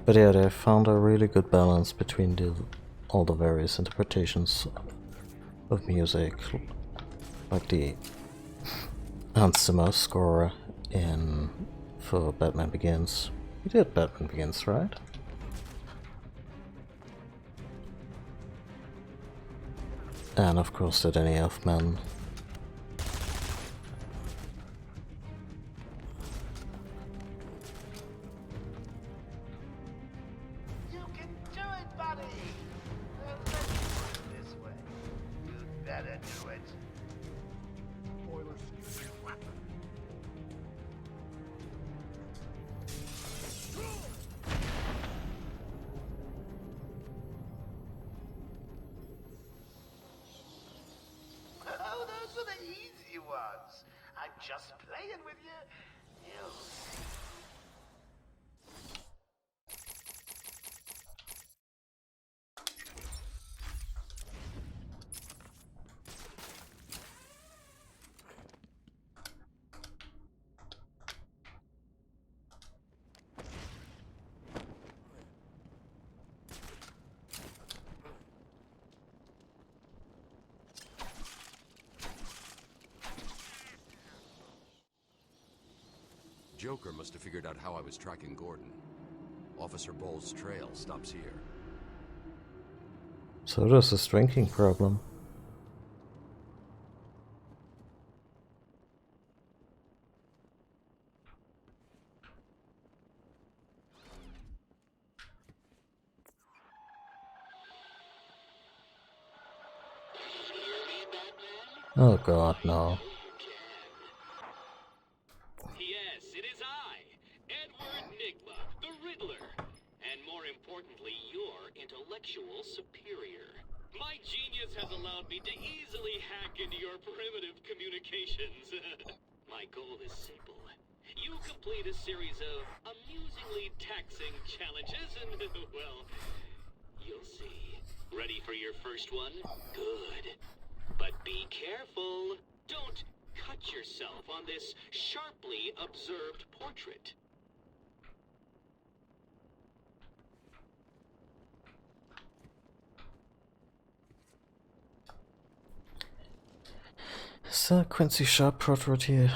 But yeah, they found a really good balance between all the various interpretations of music, like the Hans Zimmer score for Batman Begins. You did Batman Begins, right? And of course the Danny Elfman. You can do it, buddy! Well, let's put it this way. You'd better do it. Spoilers. Oh, those were the easy ones. I'm just playing with you. You'll see. Joker must have figured out how I was tracking Gordon. Officer Bowles' trail stops here. So does his drinking problem. Oh god, no. Yes, it is I, Edward Nigma, the Riddler, and more importantly, your intellectual superior. My genius has allowed me to easily hack into your primitive communications. My goal is simple. You complete a series of amusingly taxing challenges and, well, you'll see. Ready for your first one? Good. But be careful. Don't cut yourself on this sharply observed portrait. So Quincy Sharp portrait here.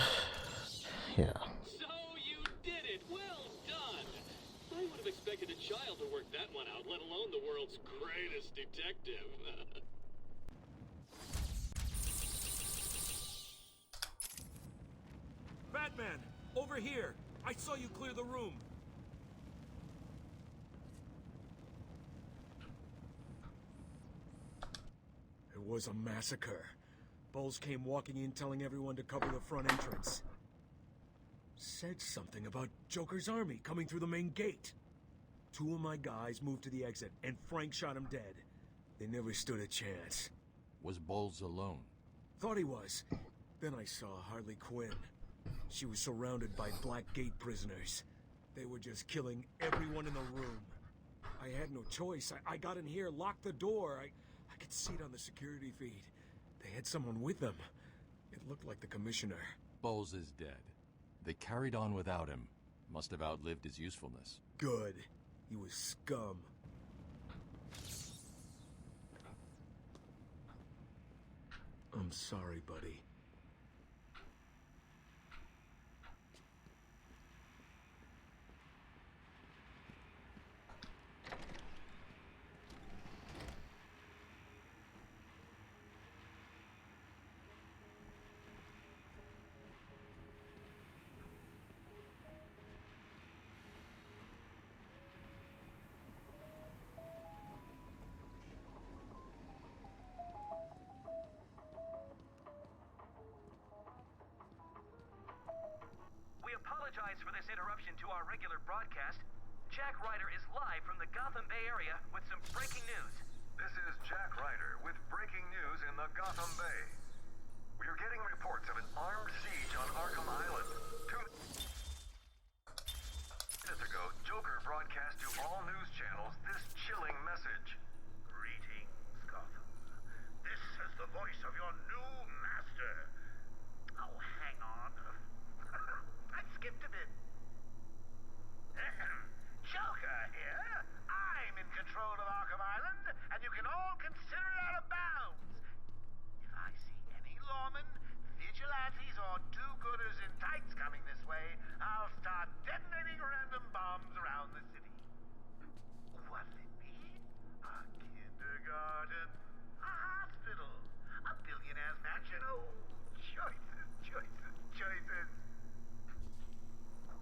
Yeah. So you did it. Well done. I would have expected a child to work that one out, let alone the world's greatest detective. Batman, over here. I saw you clear the room. It was a massacre. Bowles came walking in telling everyone to cover the front entrance. Said something about Joker's army coming through the main gate. 2 of my guys moved to the exit, and Frank shot him dead. They never stood a chance. Was Bowles alone? Thought he was. Then I saw Harley Quinn. She was surrounded by Black Gate prisoners. They were just killing everyone in the room. I had no choice. I got in here, locked the door. I could see it on the security feed. They had someone with them. It looked like the commissioner. Bowles is dead. They carried on without him. Must have outlived his usefulness. Good. He was scum. I'm sorry, buddy. We apologize for this interruption to our regular broadcast. Jack Ryder is live from the Gotham Bay area with some breaking news. This is Jack Ryder with breaking news in the Gotham Bay. We are getting reports of an armed siege on Arkham Island. 2 minutes ago, Joker broadcast to all news channels this chilling message. Greetings, Gotham. This is the voice of your new master. Oh, hang on. I skipped a bit. Joker here. I'm in control of Arkham Island, and you can all consider it out of bounds. If I see any lawmen, vigilantes, or do-gooders in tights coming this way, I'll start detonating random bombs around the city. What's it mean? A kindergarten, a hospital, a billionaire's mansion. Oh, choices, choices, choices.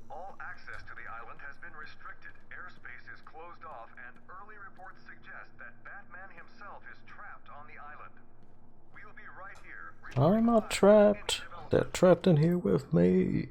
All access to the island has been restricted. Airspace is closed off, and early reports suggest that Batman himself is trapped on the island. We'll be right here. I'm not trapped. They're trapped in here with me.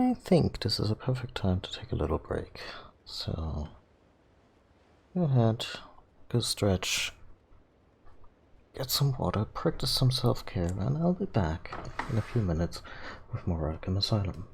I think this is a perfect time to take a little break. So, go ahead, go stretch, get some water, practice some self-care, and I'll be back in a few minutes with more Arkham Asylum.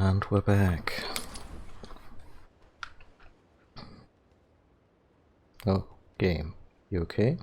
And we're back. Oh, game. You okay?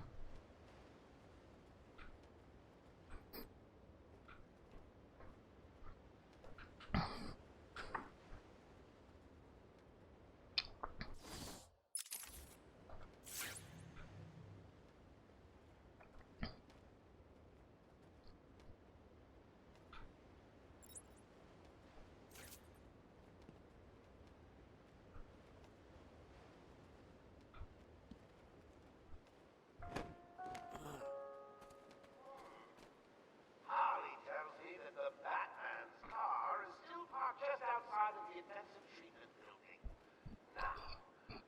Harley tells me that the Batman's car is still parked just outside of the intensive treatment building. Now,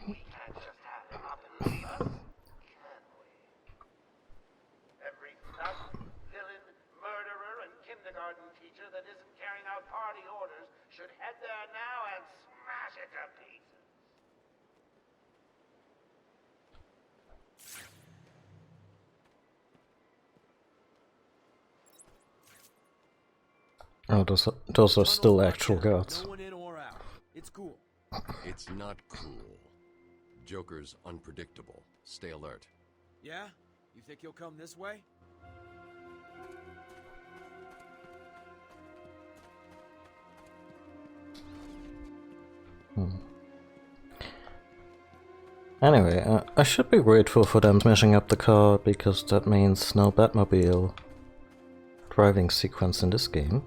we can't just have him up and leave us, can we? Every thug, villain, murderer, and kindergarten teacher that isn't carrying out party orders should head there now and smash it to pieces. Oh, those are still actual guards. No one in or out. It's cool. It's not cool. Joker's unpredictable. Stay alert. Yeah? You think he'll come this way? Anyway, I should be grateful for them smashing up the car, because that means no Batmobile driving sequence in this game.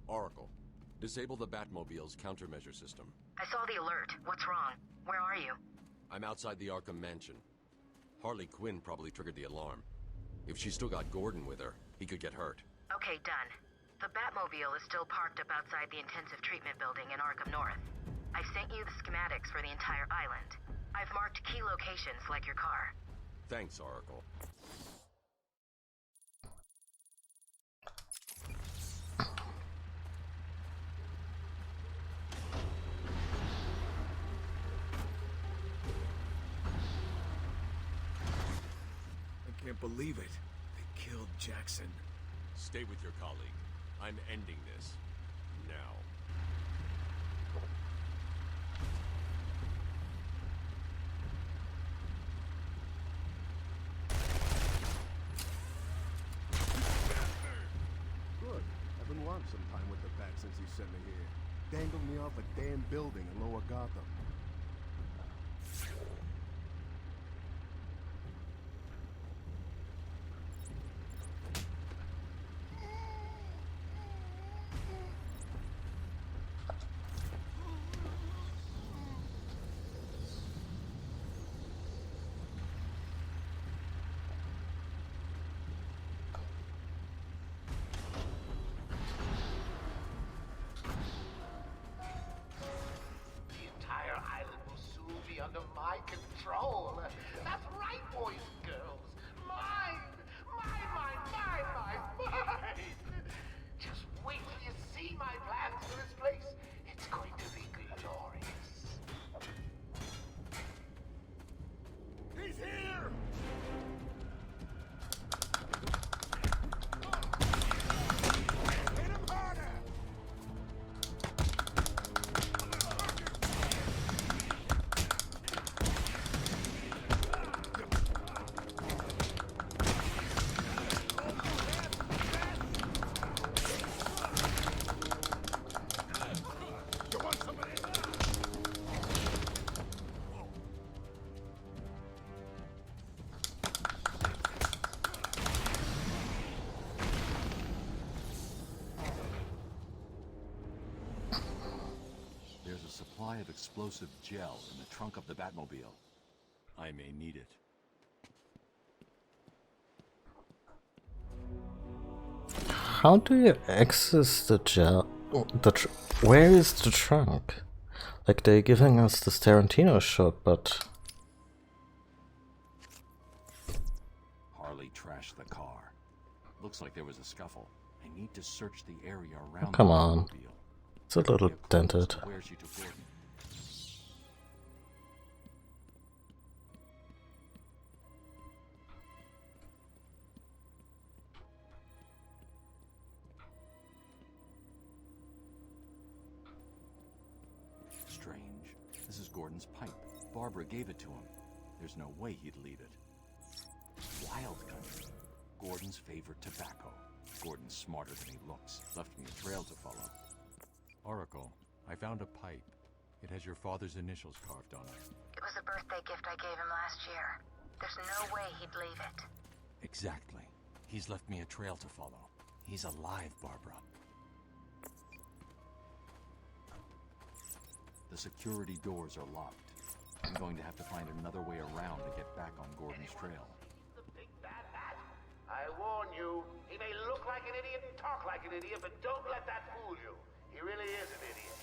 Oracle, disable the Batmobile's countermeasure system. I saw the alert. What's wrong? Where are you? I'm outside the Arkham Mansion. Harley Quinn probably triggered the alarm. If she's still got Gordon with her, he could get hurt. Okay, done. The Batmobile is still parked up outside the intensive treatment building in Arkham North. I've sent you the schematics for the entire island. I've marked key locations like your car. Thanks, Oracle. I can't believe it. They killed Jackson. Stay with your colleague. I'm ending this. Now. Good. I've been wanting some time with the Bat since he sent me here. Dangled me off a damn building in Lower Gotham. The entire island will soon be under my control. That's right, boys and girls. Mine! Mine! Just wait till you see my plans for this place. It's going to be glorious. He's here! Hit him harder! You want some of this? There's a supply of explosive gel in the trunk of the Batmobile. I may need it. How do you access the gel? Where is the trunk? Like, they're giving us this Tarantino shot, but Harley trashed the car. Looks like there was a scuffle. I need to search the area around Come the on. automobile. It's a little dented. Where she took Gordon. Strange. This is Gordon's pipe. Barbara gave it to him. There's no way he'd leave it. Wild country. Gordon's favorite tobacco. Gordon's smarter than he looks. Left me a trail to follow. Oracle, I found a pipe. It has your father's initials carved on it. It was a birthday gift I gave him last year. There's no way he'd leave it. Exactly. He's left me a trail to follow. He's alive, Barbara. The security doors are locked. I'm going to have to find another way around to get back on Gordon's trail. The big bad hat. I warn you, he may look like an idiot and talk like an idiot, but don't let that fool you. He really is an idiot.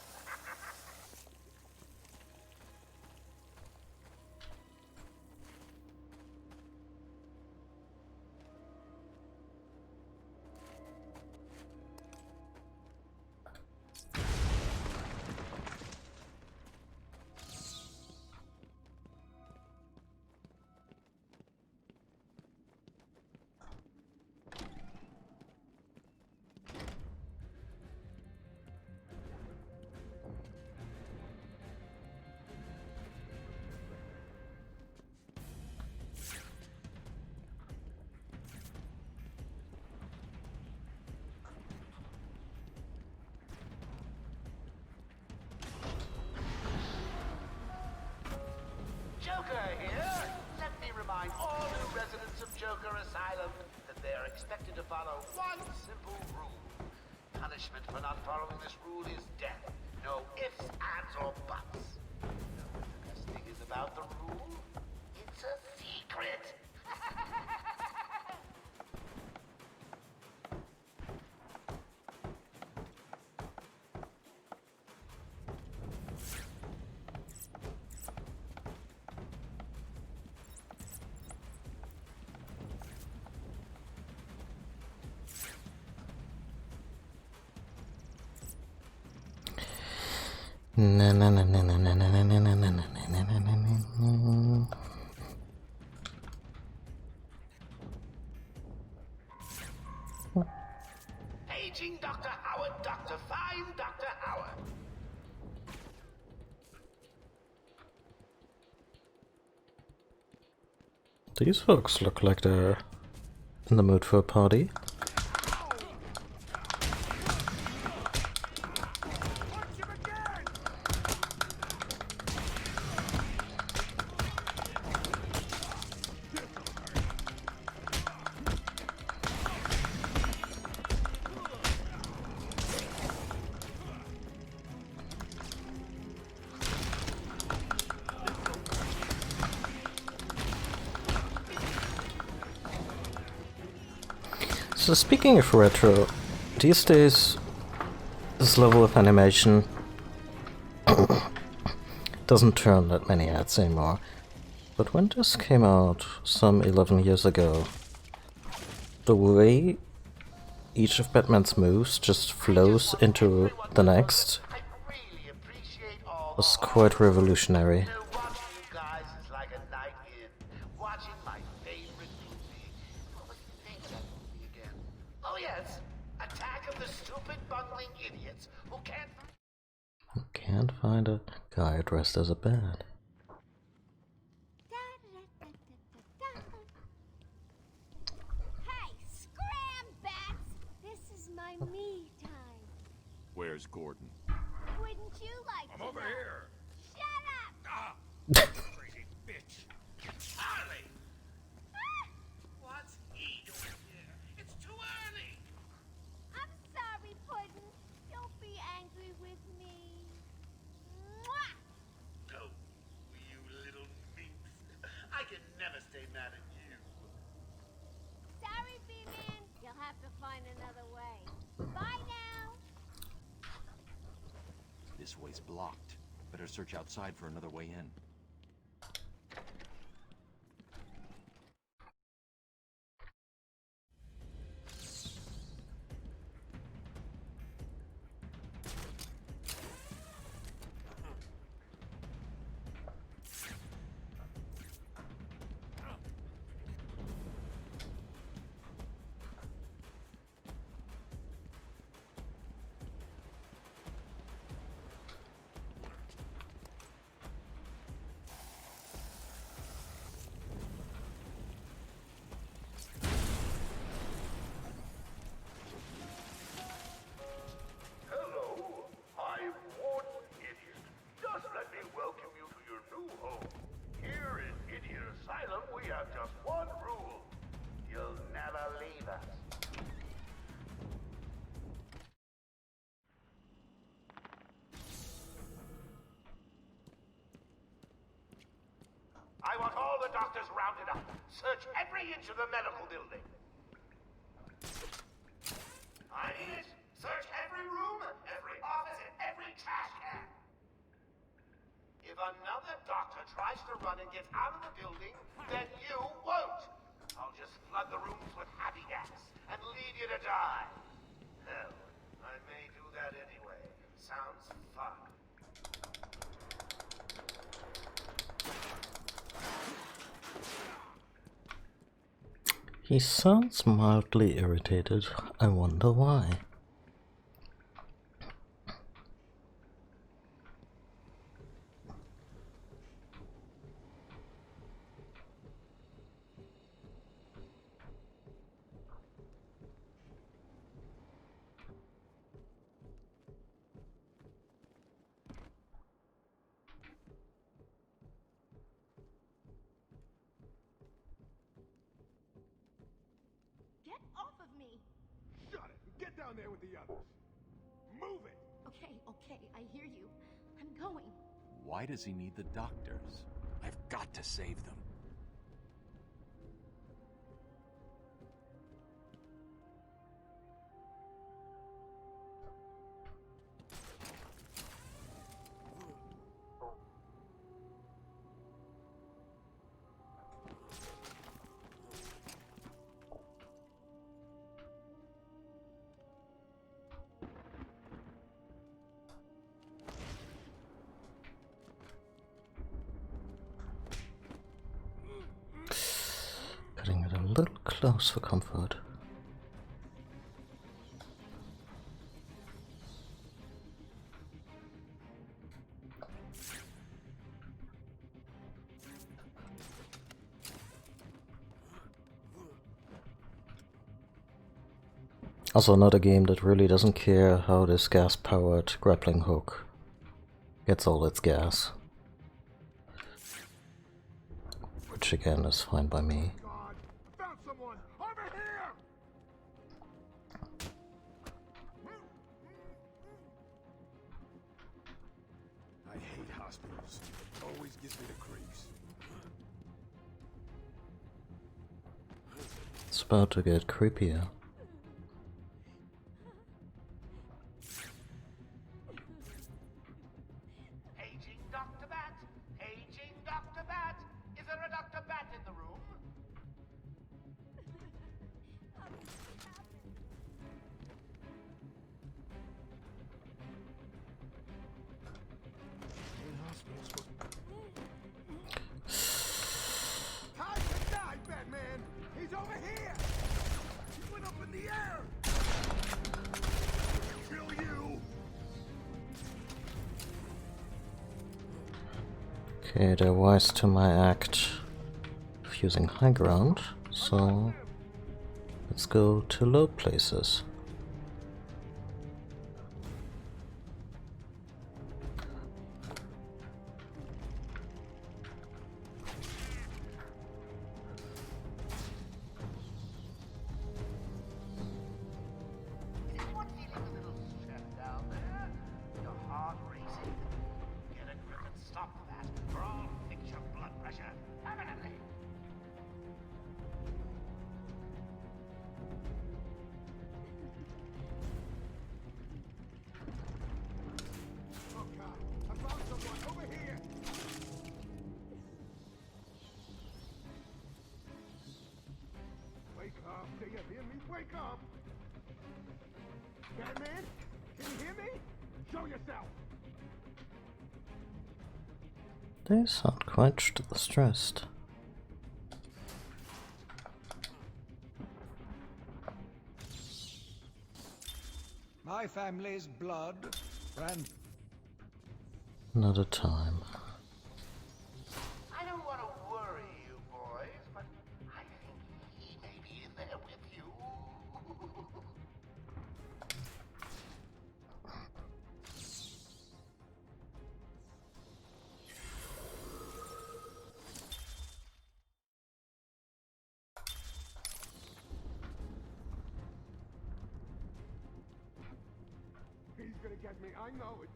Joker here. Let me remind all new residents of Joker Asylum that they are expected to follow one simple rule. Punishment for not following this rule is death. No ifs, ands, or buts. Know what the best thing is about the rule? It's a secret. Na na na na na na na na na na na na na na. Paging Dr. Howard, Dr. Fine Dr. Howard. These folks look like they're in the mood for a party. So speaking of retro, these days this level of animation doesn't turn that many ads anymore. But when this came out some 11 years ago, the way each of Batman's moves just flows into the next was quite revolutionary. Can't find a guy dressed as a bat. Hey, scram, bats! This is my me time. Where's Gordon? Wouldn't you like to over know? here. Shut up! Ah! Crazy bitch. Harley! What's he doing here? It's too early. I'm sorry, Puddin'. Don't be angry with me. Mwah! Oh, you little minx. I can never stay mad at you. Sorry, B-Man. You'll have to find another way. Bye now. This way's blocked. Better search outside for another way in. bats. I want all the doctors rounded up. Search every inch of the medical building. I need it. Search every room, every office, and every trash can. If another doctor tries to run and gets out of the building, then you won't. I'll just flood the rooms with happy gas and leave you to die. Hell, I may do that anyway. Sounds fun. He sounds mildly irritated. I wonder why. Get off of me! Shut it! Get down there with the others! Move it! Okay, okay, I hear you. I'm going. Why does he need the doctors? I've got to save them. Getting it a little close for comfort. Also another game that really doesn't care how this gas-powered grappling hook gets all its gas. Which again is fine by me. God, I found someone! Over here! I hate hospitals. Always gives me the creeps. It's about to get creepier. Paging Dr. Bat! Paging Dr. Bat! Is there a Dr. Bat in the room? Time to die, Batman! He's over here! He went up in the air! Kill you! Okay, they're wise to my act of using high ground, so let's go to low places. Is anyone feeling a little stressed down there? Your heart racing? Get a grip and stop that, or I'll fix your blood pressure permanently. Oh God, I found someone over here! Wake up, do you hear me? Wake up! Batman, can you hear me? Show yourself! They sound quite stressed. My family's blood ran. Another time. I don't want to worry you boys, but I think he may be in there with you. gonna get me, I know it.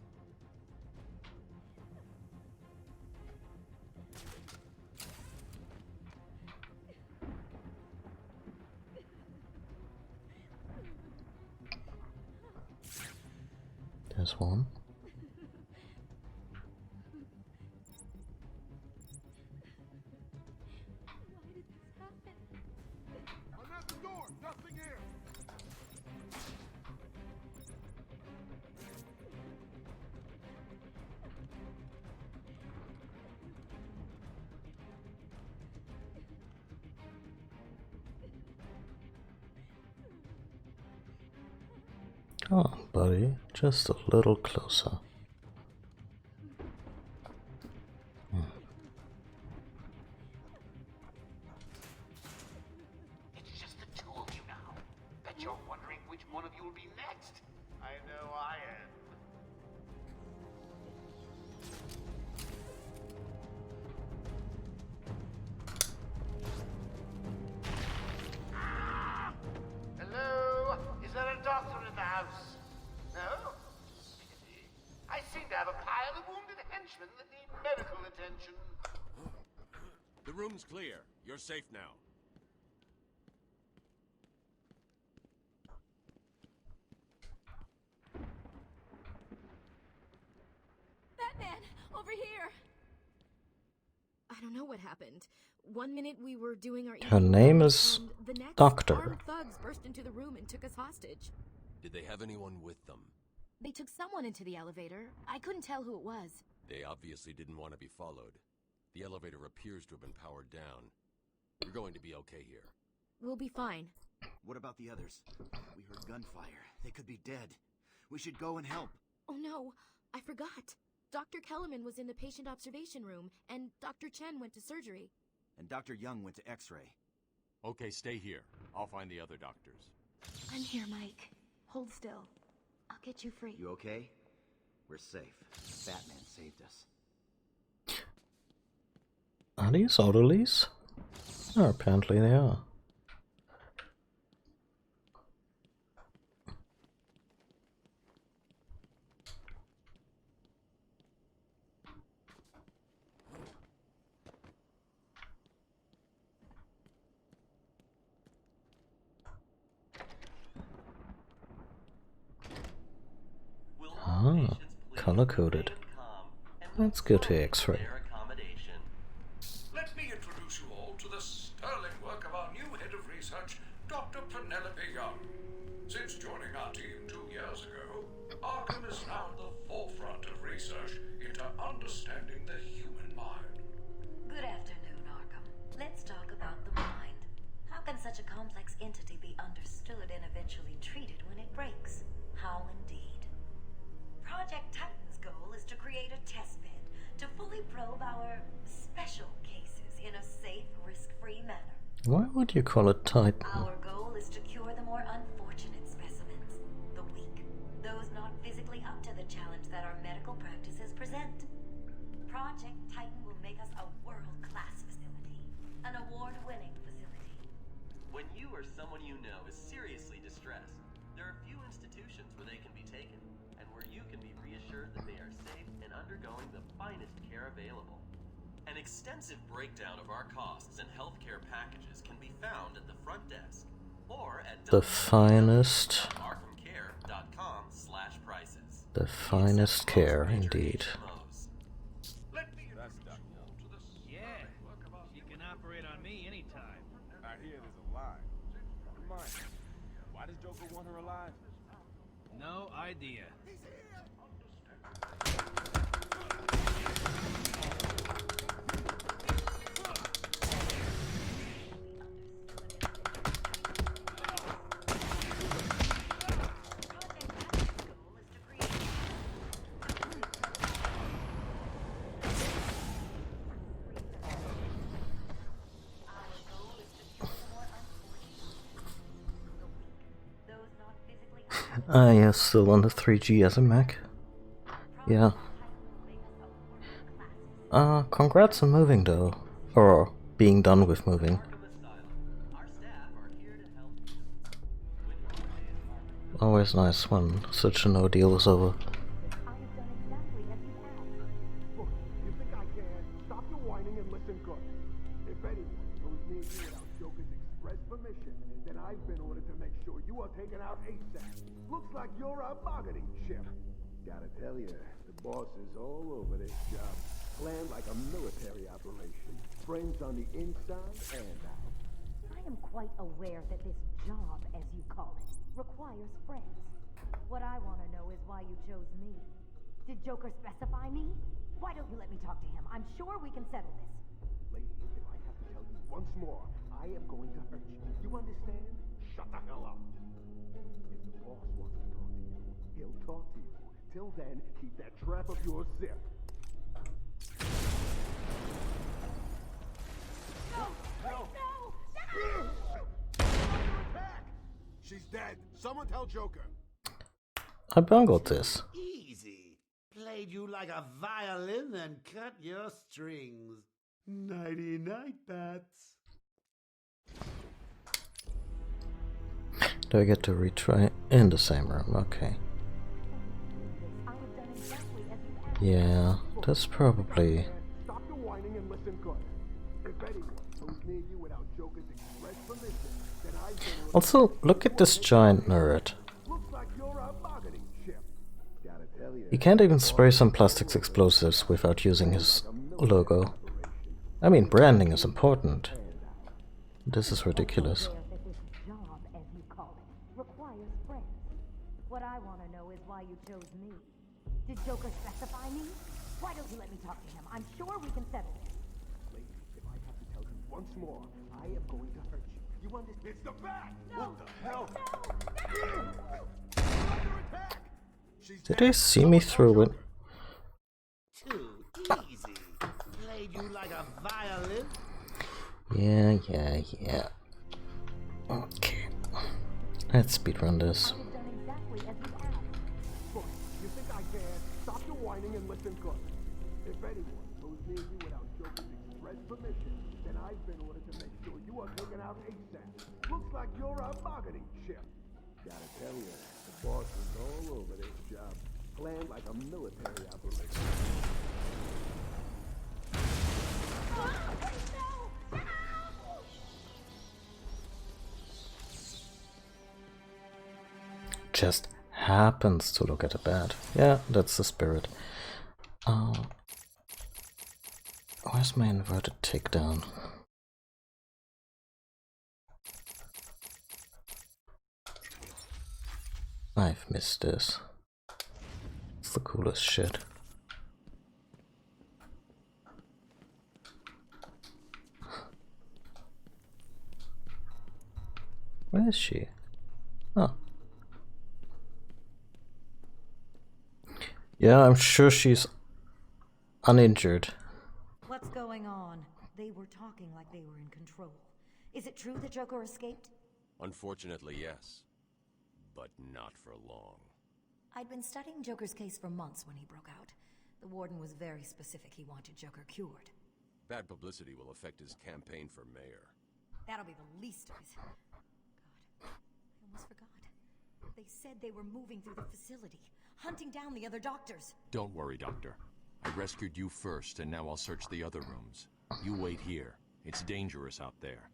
There's one. I'm at the door, nothing here. Come on, buddy, just a little closer. It's just the two of you now. Bet you're wondering which one of you will be next. I know I am. Ah! Hello? Is there a doctor in the house? No? Pity. I seem to have a pile of wounded henchmen that need medical attention. The room's clear. You're safe now. Batman! Over here! I don't know what happened. One minute we were doing our Her name is and the next, Doctor. armed thugs burst into the room and took us hostage. Did they have anyone with them? They took someone into the elevator. I couldn't tell who it was. They obviously didn't want to be followed. The elevator appears to have been powered down. You're going to be okay here. We'll be fine. What about the others? We heard gunfire. They could be dead. We should go and help. Oh no, I forgot. Dr. Kellerman was in the patient observation room, and Dr. Chen went to surgery. And Dr. Young went to X-ray. Okay, stay here. I'll find the other doctors. I'm here, Mike. Hold still. I'll get you free. You okay? We're safe. Batman saved us. Are these orderlies? Oh, apparently they are. Ah, color-coded. Let's go to X-ray. Let me introduce you all to the sterling work of our new head of research, Dr. Penelope Young. Since joining our team 2 years ago, Arkham is now at the forefront of research into understanding the human mind. Good afternoon, Arkham. Let's talk about the mind. How can such a complex entity be understood and eventually treated when it breaks? How indeed. Project Titan's goal is to create a test bed to fully probe our special cases in a safe, risk-free manner. Why would you call it Titan? Our goal is to cure the more unfortunate specimens, the weak, those not physically up to the challenge that our medical practices present. Project Titan will make us a world-class facility, an award-winning facility. When you or someone you know is seriously distressed, there are few institutions where they can be taken, and where you can be reassured that they are safe and undergoing the finest care available. An extensive breakdown of our costs and healthcare packages can be found at the front desk, or at The finest. arkhamcare.com/prices. The finest care, indeed. Yeah, she can operate on me anytime. I hear there's a line. Remind me, why does Joker want her alive? No idea. Ah, yeah, still on the 3G as a Mac. Yeah. Congrats on moving though. Or being done with moving. Always nice when such an ordeal is over. Look, you think I can? Stop your whining and listen good. If anyone goes near you without Joker's express permission, then I've been ordered to make sure you are taken out ASAP. Looks like you're a bargaining chip. Gotta tell you, the boss is all over this job. Planned like a military operation. Friends on the inside and out. I am quite aware that this job, as you call it, requires friends. What I want to know is why you chose me. Did Joker specify me? Why don't you let me talk to him? I'm sure we can settle this. Lady, if I have to tell you once more, I am going to hurt you. You understand? Shut the hell up. If the boss wants to talk to you, he'll talk to you. Till then, keep that trap of yours zipped. No! She's dead. Someone tell Joker. I bungled this. Easy. Played you like a violin and cut your strings. Nighty-night, bats. Do I get to retry in the same room? Okay. Yeah, that's probably... Stop your whining and listen good. If anyone goes near you without Joker's express permission, then I've been... Also, look at this giant nerd. Looks like you're a bargaining chip. Gotta tell you. He can't even spray some plastics explosives without using his logo. I mean, branding is important. This is ridiculous. What I want to know is why you chose me. Did Joker specify me? Why don't you let me talk to him? I'm sure we can settle this. Lady, if I have to tell you once more, I am going to hurt you. You understand? It's the bat! No! What the hell? Under attack! Did they see me through it? Too easy. Played you like a violin. Yeah. Okay. Let's speedrun this. Look, you think I can? Stop your whining and listen good. If anyone goes near you without Joker's express permission, then I've been ordered to make sure you are taken out ASAP. Looks like you're a bargaining chip. Gotta tell you, the boss is all over this job. Planned like a military operation. Just happens to look at a bat. Yeah, that's the spirit. Where's my inverted takedown? I've missed this. It's the coolest shit. Where is she? Oh. Yeah, I'm sure she's uninjured. What's going on? They were talking like they were in control. Is it true that Joker escaped? Unfortunately, yes. But not for long. I'd been studying Joker's case for months when he broke out. The warden was very specific he wanted Joker cured. Bad publicity will affect his campaign for mayor. That'll be the least of his... God, I almost forgot. They said they were moving through the facility, hunting down the other doctors. Don't worry, Doctor. I rescued you first, and now I'll search the other rooms. You wait here. It's dangerous out there.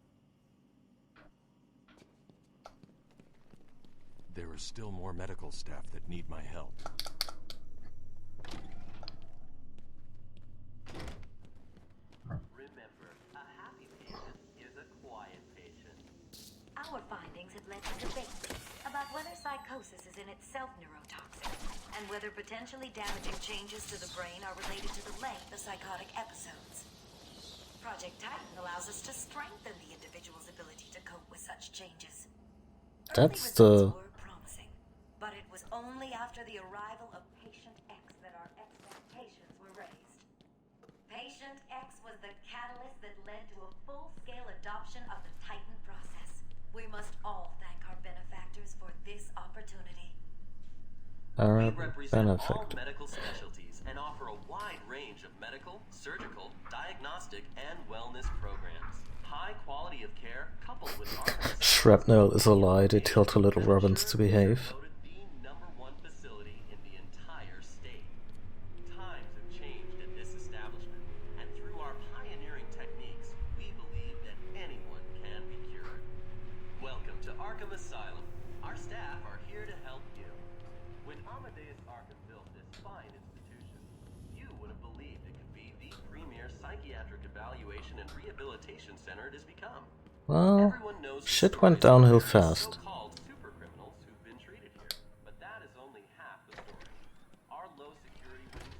There are still more medical staff that need my help. Remember, a happy patient is a quiet patient. Our findings have led to debate about whether psychosis is in itself neurotoxic, and whether potentially damaging changes to the brain are related to the length of psychotic episodes. Project Titan allows us to strengthen the individual's ability to cope with such changes. That's the... Promising, but it was only after the arrival of Patient X that our expectations were raised. Patient X was the catalyst that led to a full-scale adoption of the Titan process. We must all thank our benefactors for this opportunity. We represent all medical specialties and offer a wide range of medical, surgical, diagnostic, and wellness programs. High quality of care coupled with our Shrapnel is a lie, they tell to little Robins to behave. Asylum. Our staff are here to help you. When Amadeus Arkham built this fine institution, you would have believed it could be the premier psychiatric evaluation and rehabilitation center it has become. Well, Everyone knows shit went downhill fast. so-called super criminals who've been treated here, but that is only half the story. Our low security wings.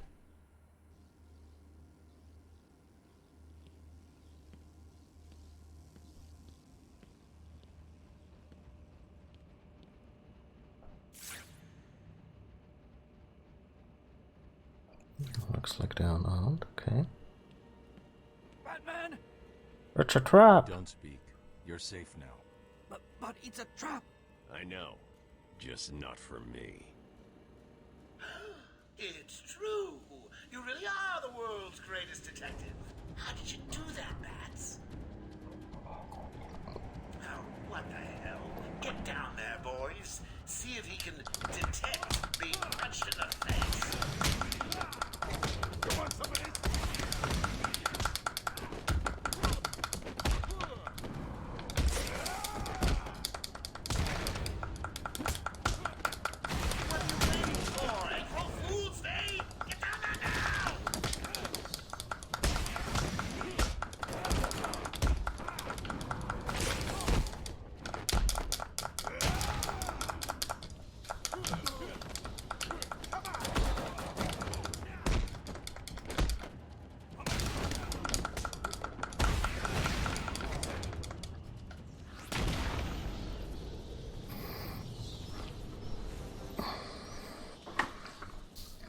Looks like they're unarmed, okay. Batman! It's a trap! Don't speak. You're safe now. But it's a trap! I know. Just not for me. It's true. You really are the world's greatest detective. How did you do that, Bats? Oh, what the hell? Get down there, boys. See if he can detect being punched in the face. You want some of this?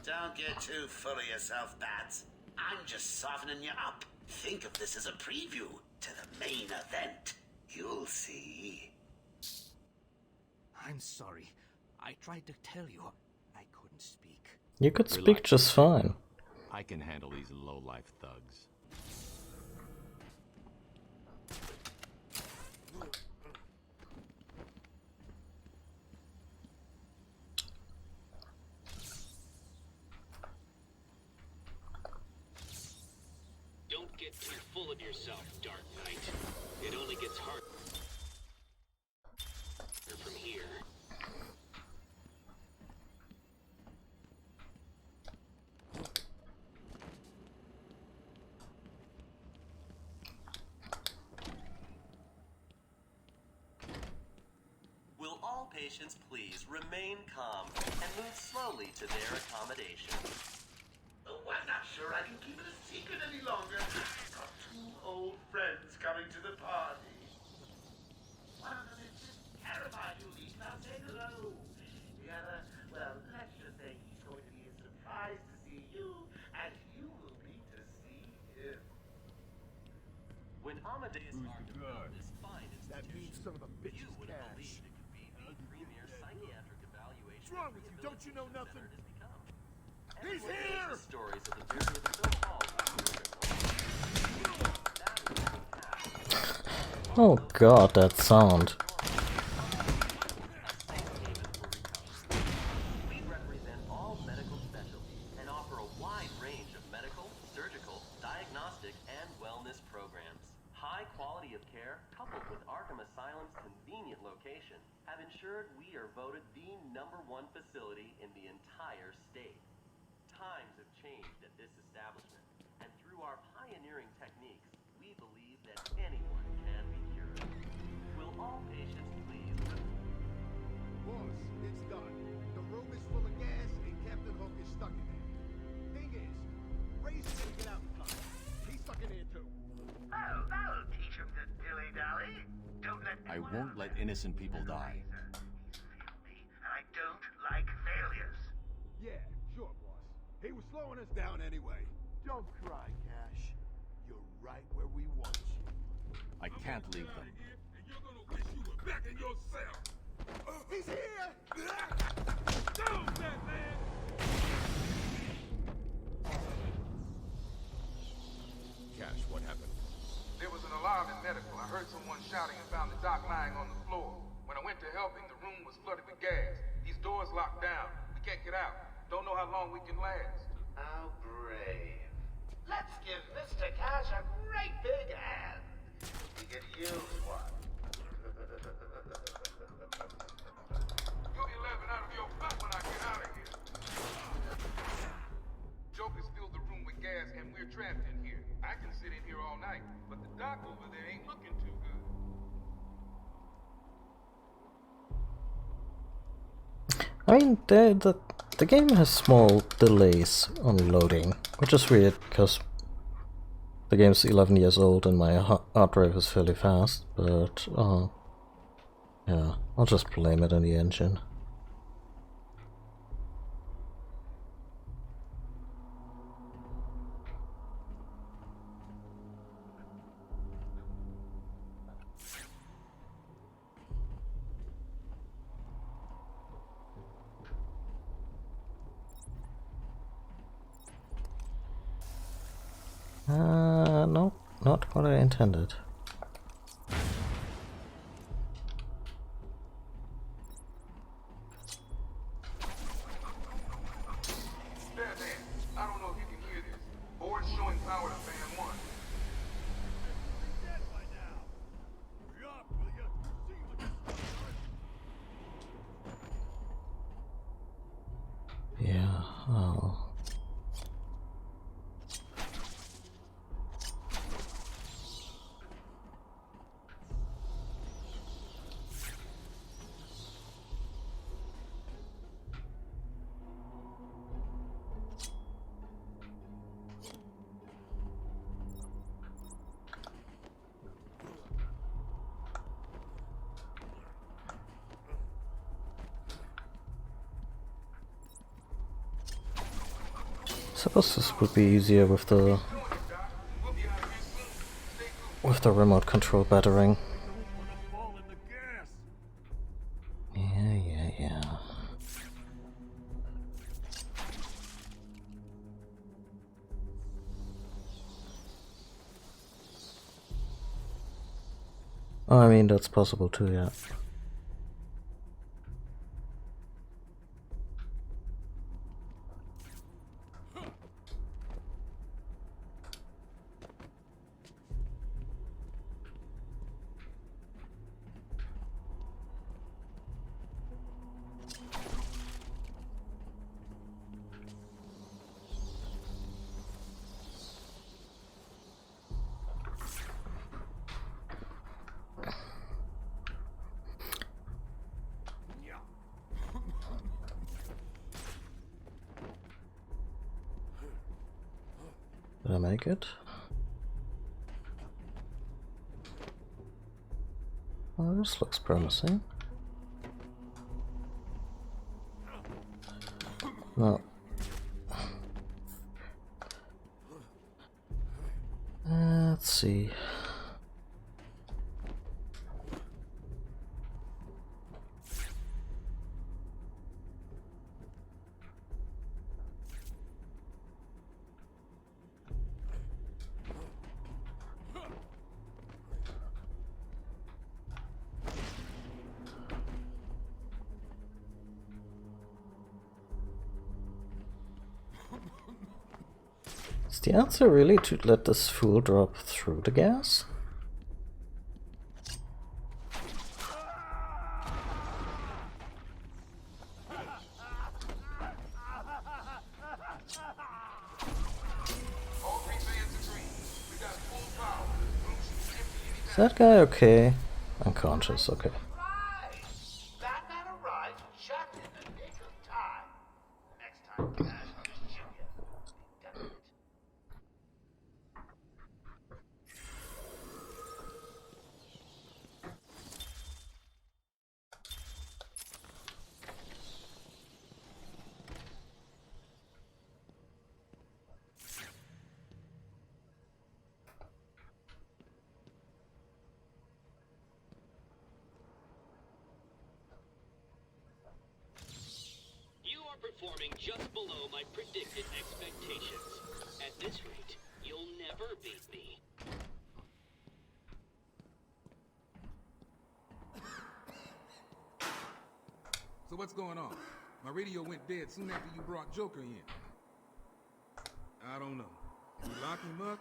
Don't get too full of yourself, Bats. I'm just softening you up. Think of this as a preview to the main event. You'll see. I'm sorry. I tried to tell you. I couldn't speak. You could speak just fine. I can handle these low-life thugs. Don't get too full of yourself, Dark Knight. It only gets harder from here. Will all patients please remain calm and move slowly to their accommodation? Oh, I'm not sure I can keep it a secret any longer. I've got two old friends coming to the party. One of them is just terrified you'll leave without saying hello. The other, well, let's just say he's going to be as surprised to see you as you will be to see him. When Amadeus Arkham built this fine institution, That means son of a bitch you is would have cash. believed it could be the premier psychiatric evaluation. What's wrong with you? Don't you know nothing? He's Everyone knows here! the stories of the various so-called Oh god, that sound. We represent all medical specialties and offer a wide range of medical, surgical, diagnostic, and wellness programs. High quality of care, coupled with Arkham Asylum's convenient location, have ensured we are voted the #1 facility in the entire state. Times have changed at this establishment, and through our pioneering techniques, we believe that anyone can be cured. Will all patients please... Boss, it's done. The room is full of gas and Captain Hook is stuck in there. Thing is, Razor didn't get out in time. He's stuck in there too. Oh, that'll teach him to dilly-dally. Don't let I won't let innocent people die. And I don't like failures. Yeah, sure, boss. He was slowing us down anyway. Don't cry, Cash. You're right where we want you. I can't leave them. Back in your cell. He's here! Go, Batman! Cash, what happened? There was an alarm in medical. I heard someone shouting and found the doc lying on the floor. When I went to help him, the room was flooded with gas. These doors locked down. We can't get out. Don't know how long we can last. How brave. Let's give Mr. Cash a great big hand. He could use one. I mean, the game has small delays on loading, which is weird because the game's 11 years old and my hard drive is fairly fast, but yeah, I'll just blame it on the engine. No, not what I intended. I don't know if you can hear this. Board showing power to fan 1. Yeah, oh. Suppose this would be easier with the remote control battering. Yeah. Oh, I mean, that's possible too, yeah. Did I make it? Oh, this looks promising. No. Let's see. Is the answer really to let this fool drop through the gas? Is that guy okay? Unconscious, okay. That man arrives just in the nick of time. Next time, Cash, I'll just shoot you. Done it. You are performing just below my predicted expectations. At this rate, you'll never beat me. So what's going on? My radio went dead soon after you brought Joker in. I don't know. We lock him up,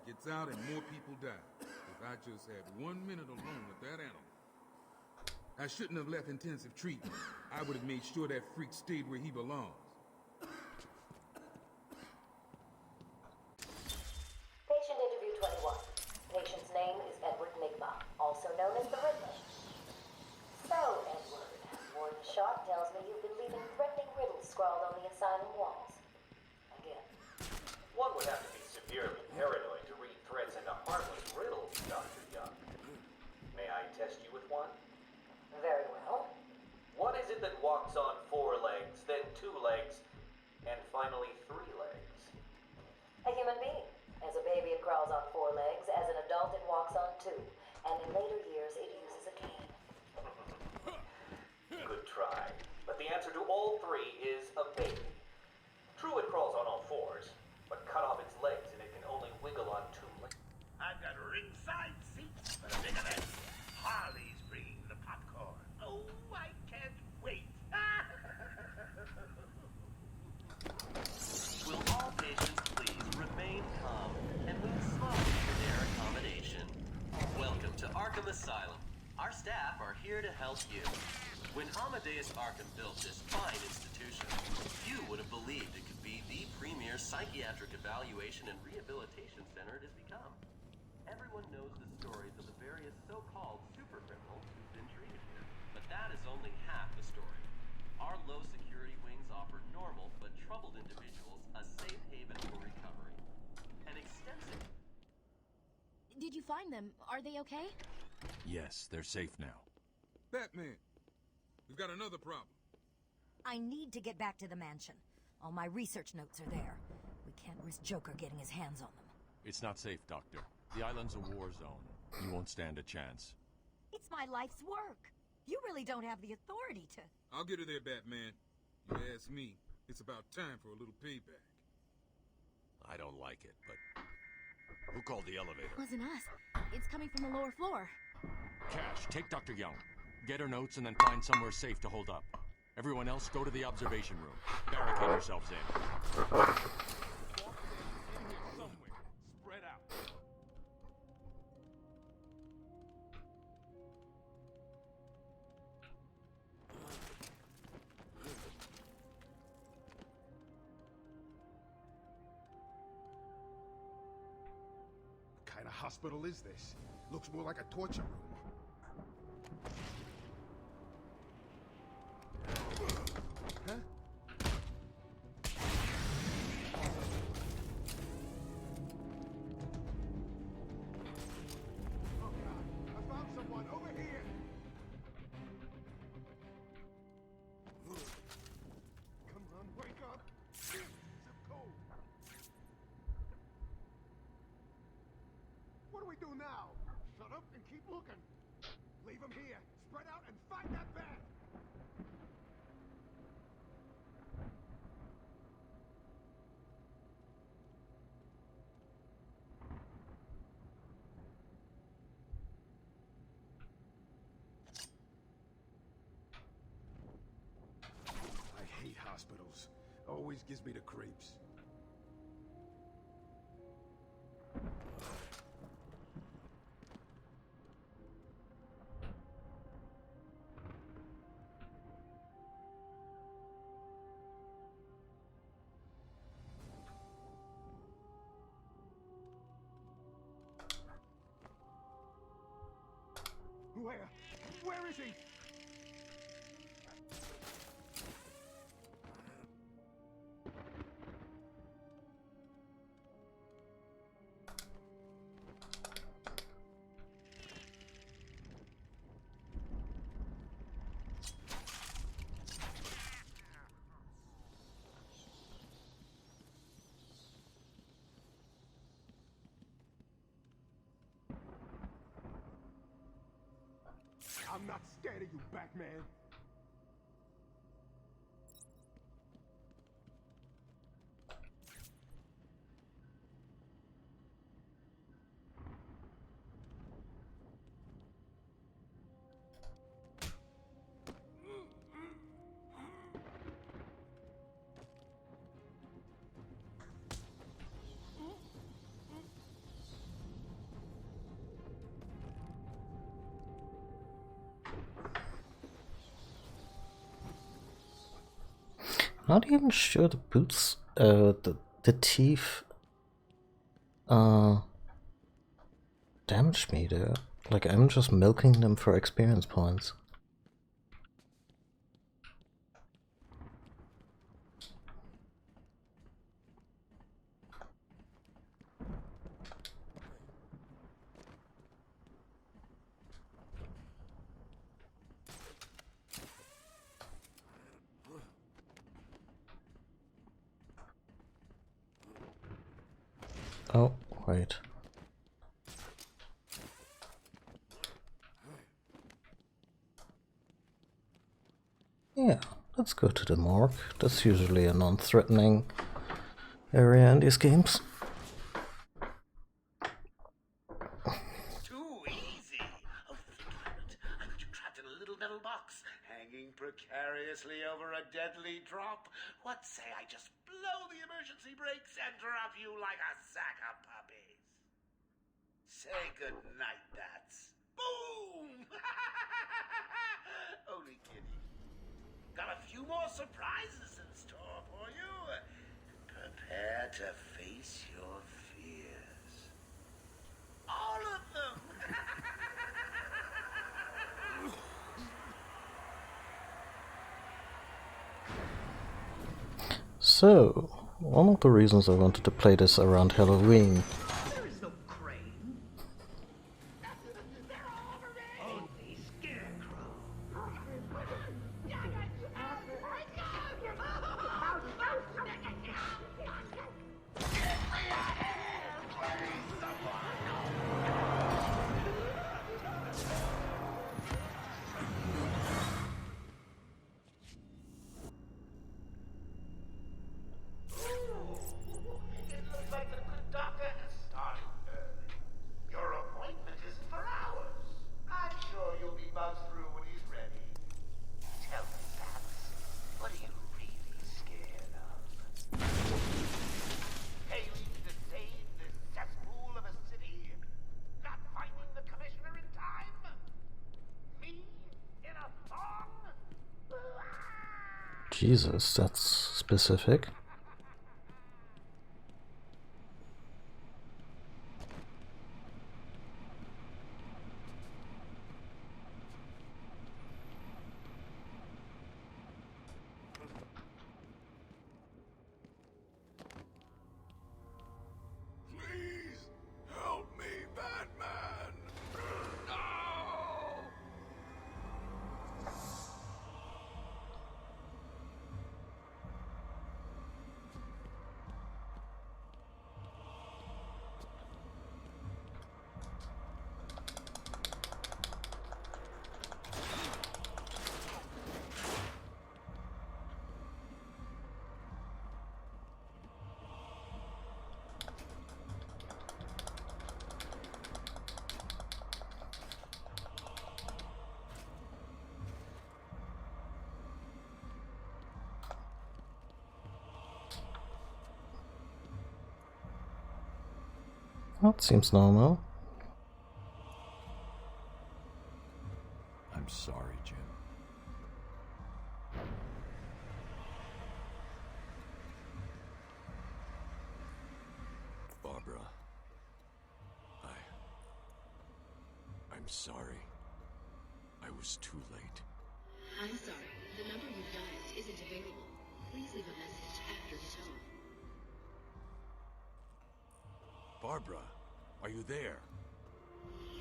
he gets out, and more people die. If I just had 1 minute alone with that animal. I shouldn't have left intensive treatment. I would have made sure that freak stayed where he belongs. Patient interview 21. Patient's name is Edward Nigma, also known as the Riddler. So, Edward, Warden Sharp tells me you've been leaving asylum walls. Again. One would have to be severely paranoid to read threats into harmless riddles, Dr. Young. May I test you with one? Very well. What is it that walks on 4 legs, then 2 legs, and finally 3 legs? A human being. As a baby, it crawls on 4 legs. As an adult, it walks on 2. And in later years, it uses a cane. Good try. But the answer to all 3 is a baby. True, it crawls on all 4s, but cut off its legs and it can only wiggle on 2 legs. I've got ringside seats for the big event. Harley's bringing the popcorn. Oh, I can't wait. Will all patients please remain calm and move slowly for their accommodation? Welcome to Arkham Asylum. Our staff are here to help you. When Amadeus Arkham built this fine institution, few would have believed it could be the premier psychiatric evaluation and rehabilitation center it has become. Everyone knows the stories of the various so-called super criminals who've been treated here, but that is only half the story. Our low-security wings offer normal but troubled individuals a safe haven for recovery. An extensive... Did you find them? Are they okay? Yes, they're safe now. Batman, we've got another problem. I need to get back to the mansion. All my research notes are there. We can't risk Joker getting his hands on them. It's not safe, Doctor. The island's a war zone. You won't stand a chance. It's my life's work. You really don't have the authority to... I'll get her there, Batman. You ask me, it's about time for a little payback. I don't like it, but... Who called the elevator? Wasn't us. It's coming from the lower floor. Cash, take Dr. Young. Get her notes and then find somewhere safe to hold up. Everyone else, go to the observation room. Barricade yourselves in. Spread out. What kind of hospital is this? Looks more like a torture room. Huh? Oh God, I found someone over here. Come on, wake up. Zip code. What do we do now? Shut up and keep looking. Leave them here. Spread out and find that bag. I hate hospitals. Always gives me the creeps. Where is he? I'm not scared of you, Batman. Not even sure the boots, the teeth, damaged me there. Like, I'm just milking them for experience points. Oh, wait. Yeah, let's go to the morgue. That's usually a non-threatening area in these games. Too easy. Oh, think about it. I got you trapped in a little metal box, hanging precariously over a deadly drop. What say I just blow the emergency brakes and drop you like a sack of puppies? Say goodnight, bats. Boom! Only kidding. Got a few more surprises in store for you. Prepare to face your fears. All of them! So, one of the reasons I wanted to play this around Halloween. There is no crane. They're all over me! Only Scarecrow. It looks like the good doctor has started early. Your appointment isn't for hours. I'm sure you'll be buzzed through when he's ready. Tell me, Bats, what are you really scared of? Failing to save this cesspool of a city? Not finding the commissioner in time? Me? In a thong? Jesus, that's specific. Please help me, Batman! No! That seems normal. I'm sorry, Jim. Barbara. I'm sorry. I was too late. I'm sorry. The number you dialed isn't available. Please leave a message after the tone. Barbara, are you there?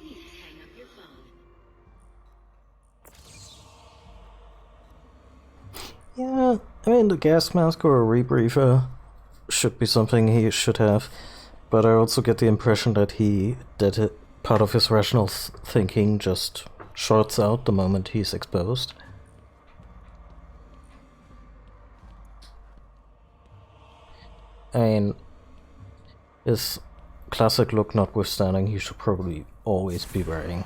Please hang up your phone. Yeah, I mean, the gas mask or a rebreather should be something he should have, but I also get the impression that part of his rational thinking just shorts out the moment he's exposed. I mean, his classic look notwithstanding, he should probably always be wearing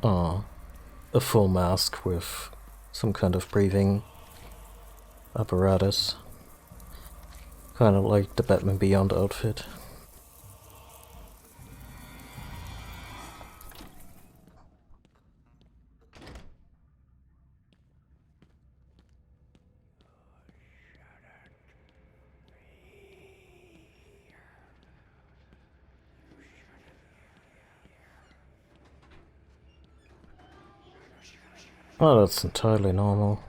a full mask with some kind of breathing apparatus. Kind of like the Batman Beyond outfit. Oh, that's entirely normal.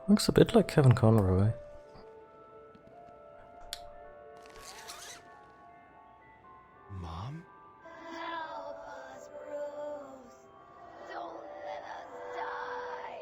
Looks a bit like Kevin Conroy. Mom? Help us, Bruce! Don't let us die!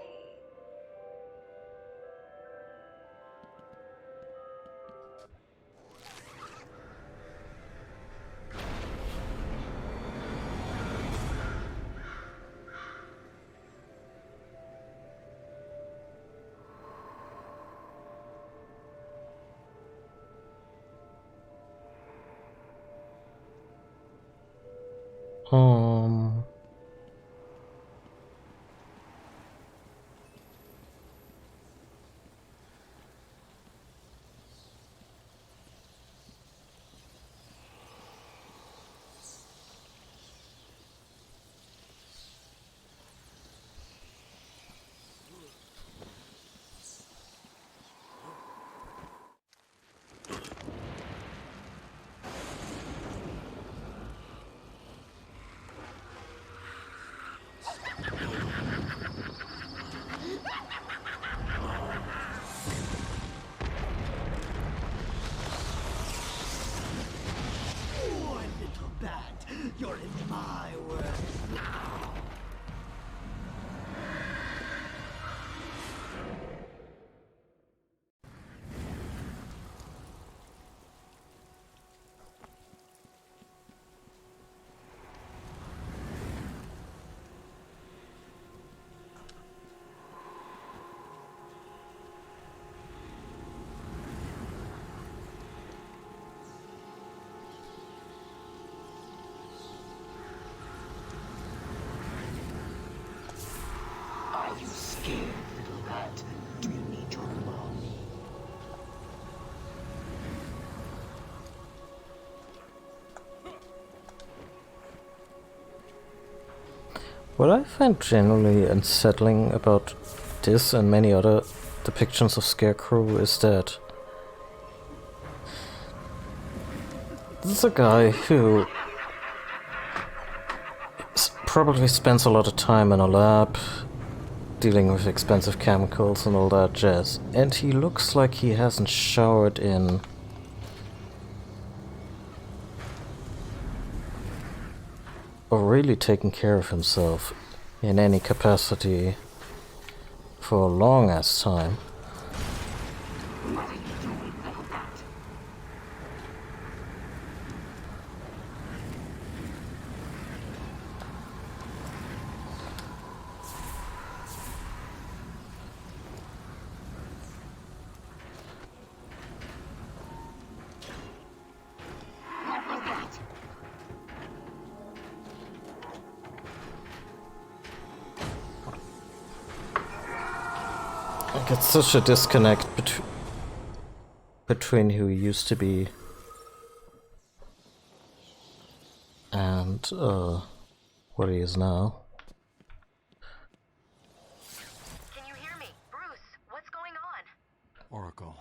Um... One little bat, you're in my world now. Are you scared, little bat? Do you need your mommy? What I find generally unsettling about this and many other depictions of Scarecrow is that this is a guy who probably spends a lot of time in a lab dealing with expensive chemicals and all that jazz, and he looks like he hasn't showered in or really taken care of himself in any capacity for a long ass time. I get such a disconnect between who he used to be and what he is now. Can you hear me? Bruce, what's going on? Oracle,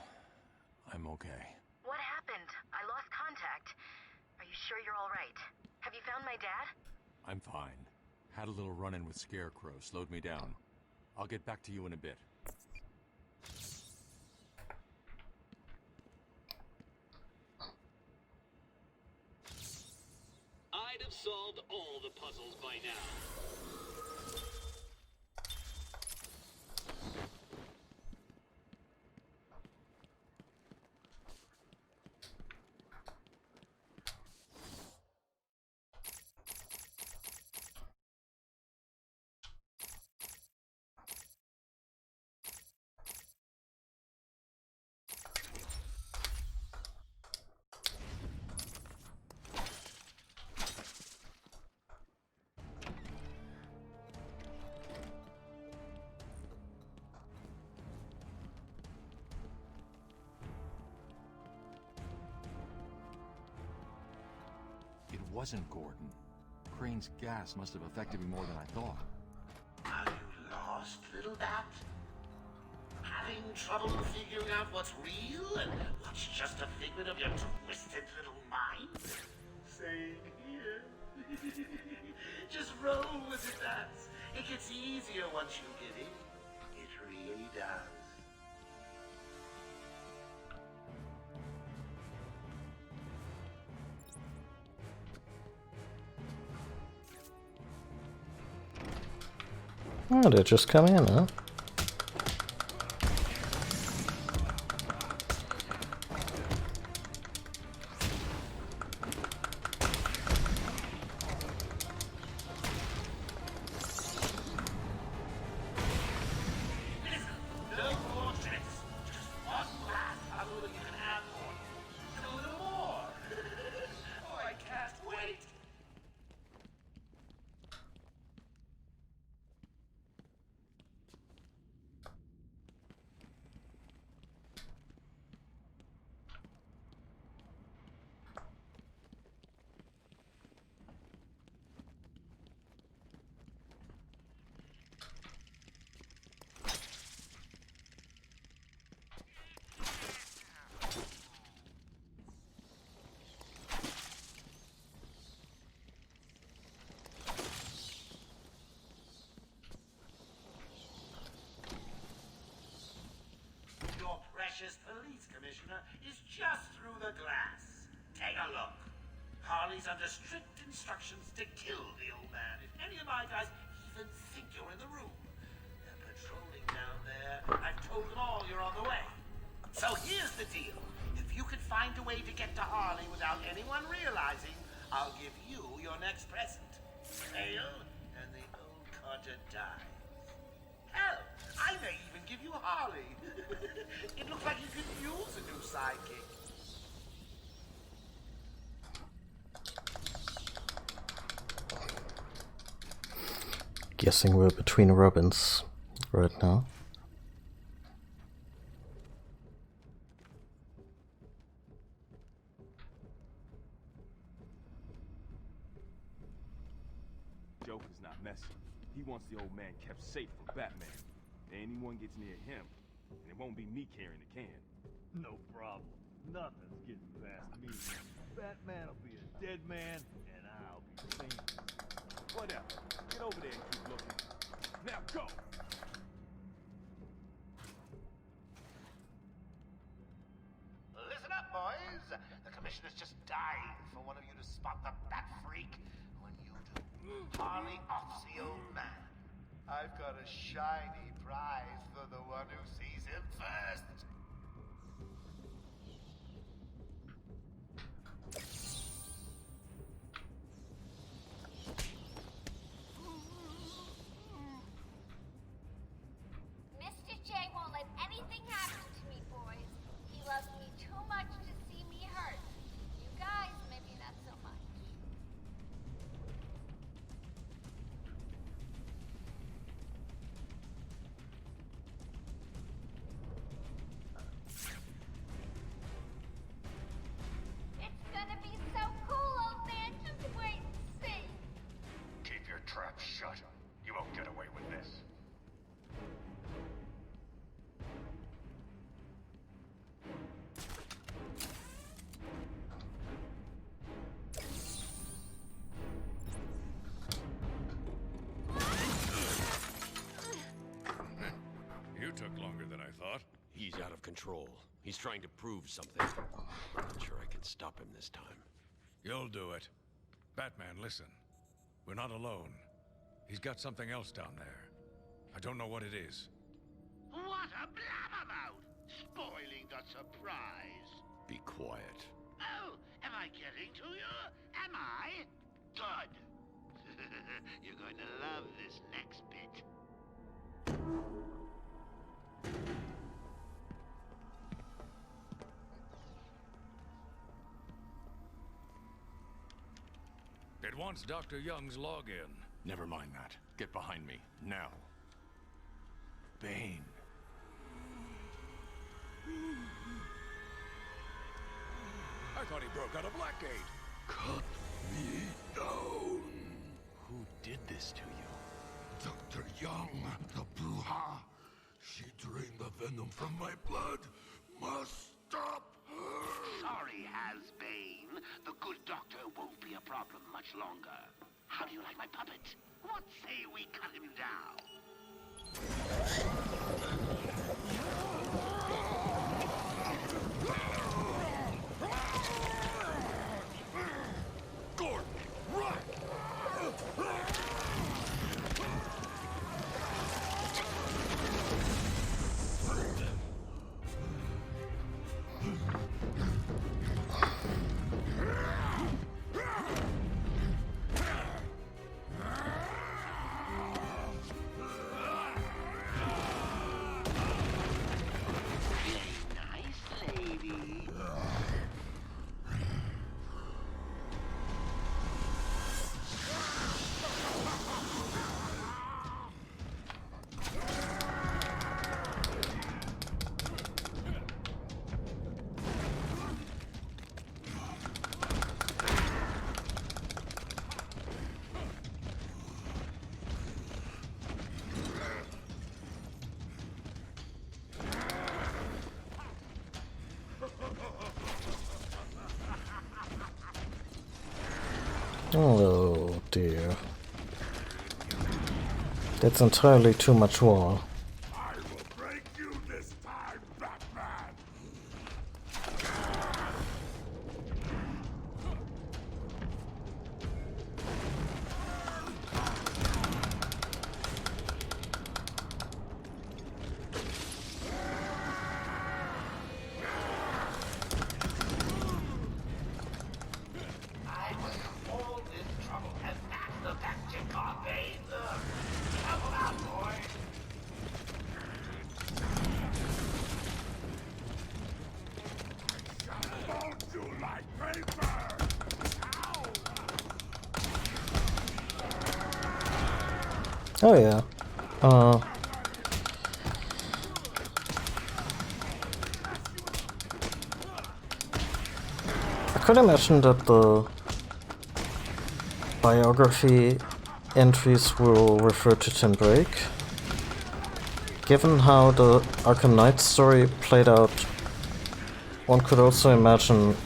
I'm okay. What happened? I lost contact. Are you sure you're all right? Have you found my dad? I'm fine. Had a little run-in with Scarecrow, slowed me down. I'll get back to you in a bit. I'd have solved all the puzzles by now. It wasn't Gordon. Crane's gas must have affected me more than I thought. Are you lost, little bat? Having trouble figuring out what's real and what's just a figment of your twisted little mind? Same here. Just roll with it, bats. It gets easier once you get in. It really does. Oh, they're just coming in, huh? No more tricks. Just one glass puzzle and you can have more. And a little more. Oh, I can't wait. Your precious police commissioner is just through the glass. Take a look. Harley's under strict instructions to kill the old man if any of my guys even think you're in the room. They're patrolling down there. I've told them all you're on the way. So here's the deal. If you can find a way to get to Harley without anyone realizing, I'll give you your next present. Fail, and the old codger dies. Hell, I may even give you Harley. It looks like you could use a new sidekick. Guessing we're between Robins right now. Joker's not messing. He wants the old man kept safe from Batman. Anyone gets near him, and it won't be me carrying the can. No problem. Nothing's getting past me. Batman will be a dead man, and I'll be famous. Whatever. Get over there and keep looking. Now go! Listen up, boys. The commissioner's just dying for one of you to spot the Bat Freak. When you do, Harley offs the old man. I've got a shiny prize for the one who sees him first. Mr. J won't let anything happen to me, boys. He loves me too much to see me hurt. You guys, maybe not so much. It's gonna be so cool, old man. Just wait and see. Keep your trap shut. You won't get away with this. You took longer than I thought. He's out of control. He's trying to prove something. I'm not sure I can stop him this time. You'll do it. Batman, listen. We're not alone. He's got something else down there. I don't know what it is. What a blabbermouth! Spoiling the surprise. Be quiet. Oh, am I getting to you? Am I? Good. You're going to love this next bit. It wants Dr. Young's login. Never mind that. Get behind me, now. Bane. I thought he broke out of Blackgate. Cut me down. Who did this to you? Dr. Young, the Bruja. She drained the venom from my blood. Must stop her. Sorry, Hasbane. The good doctor won't be a problem much longer. How do you like my puppet? What say we cut him down? Gordon, run! Oh dear. That's entirely too much wall. I will break you this time, Batman! I was all in trouble, and that's the magic of Aether. Help him out, boy. Fold you like paper! Oh yeah. I could imagine that the biography entries will refer to Tim Drake. Given how the Arkham Knight story played out, one could also imagine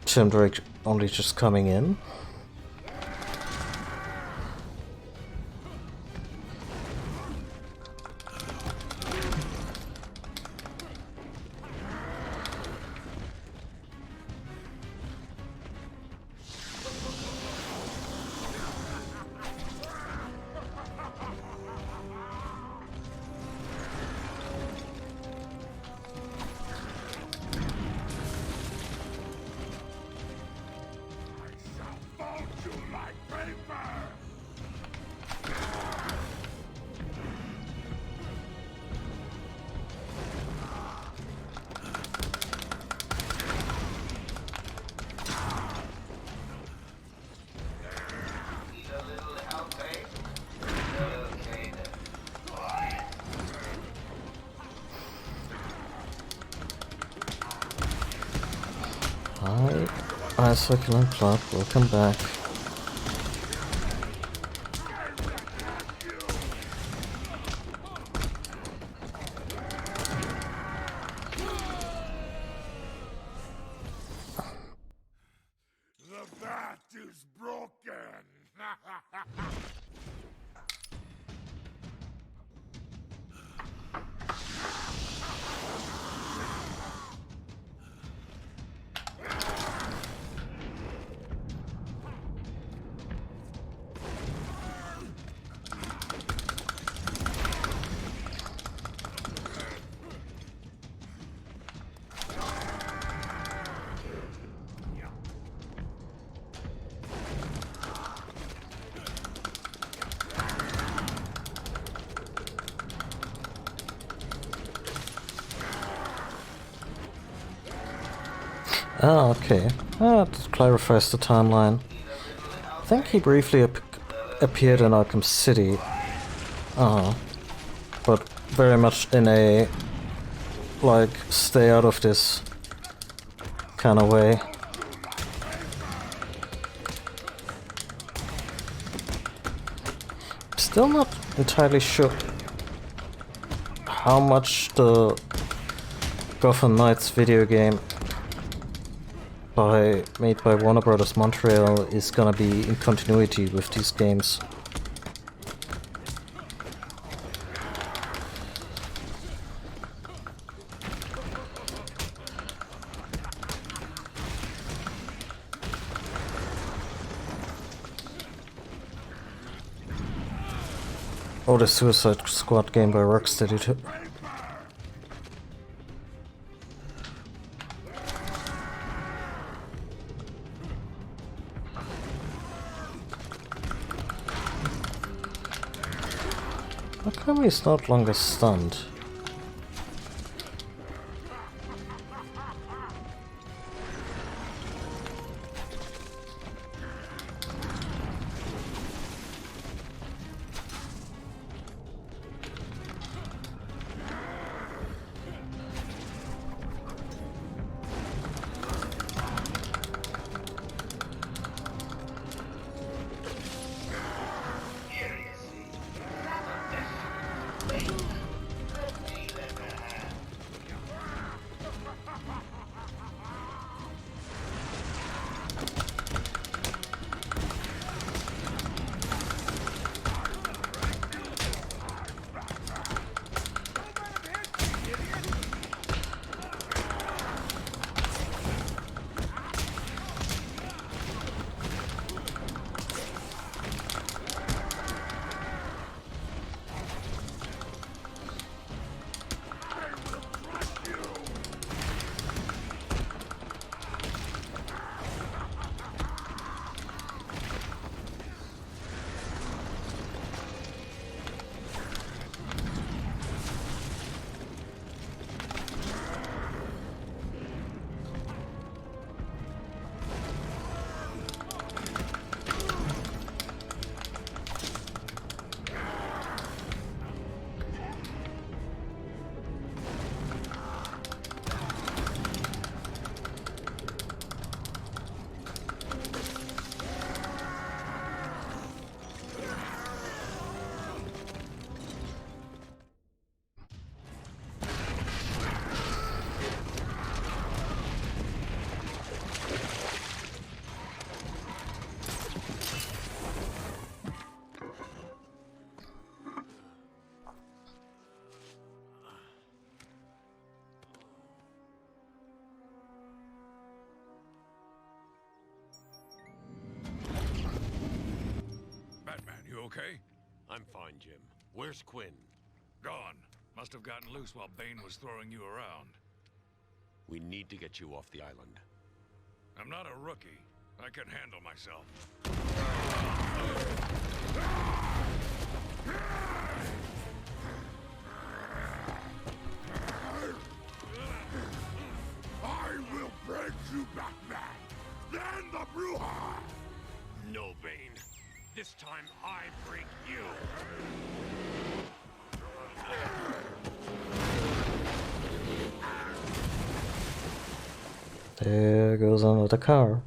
Tim Drake only just coming in. Fold you like paper! Need a little help, eh? Okay then. Hi, Isaac and Clark, welcome back. The bat is broken! Ah, okay. That clarifies the timeline. I think he briefly appeared in Arkham City. But very much in a, like, stay out of this kind of way. Still not entirely sure how much the Gotham Knights video game made by Warner Bros. Montreal is gonna be in continuity with these games. Or the Suicide Squad game by Rocksteady too. How come he's not longer stunned? okay? I'm fine, Jim. Where's Quinn? Gone. Must have gotten loose while Bane was throwing you around. We need to get you off the island. I'm not a rookie. I can handle myself. I will break you, Batman! Then the Bruja! No, Bane. This time I break you. There goes another car.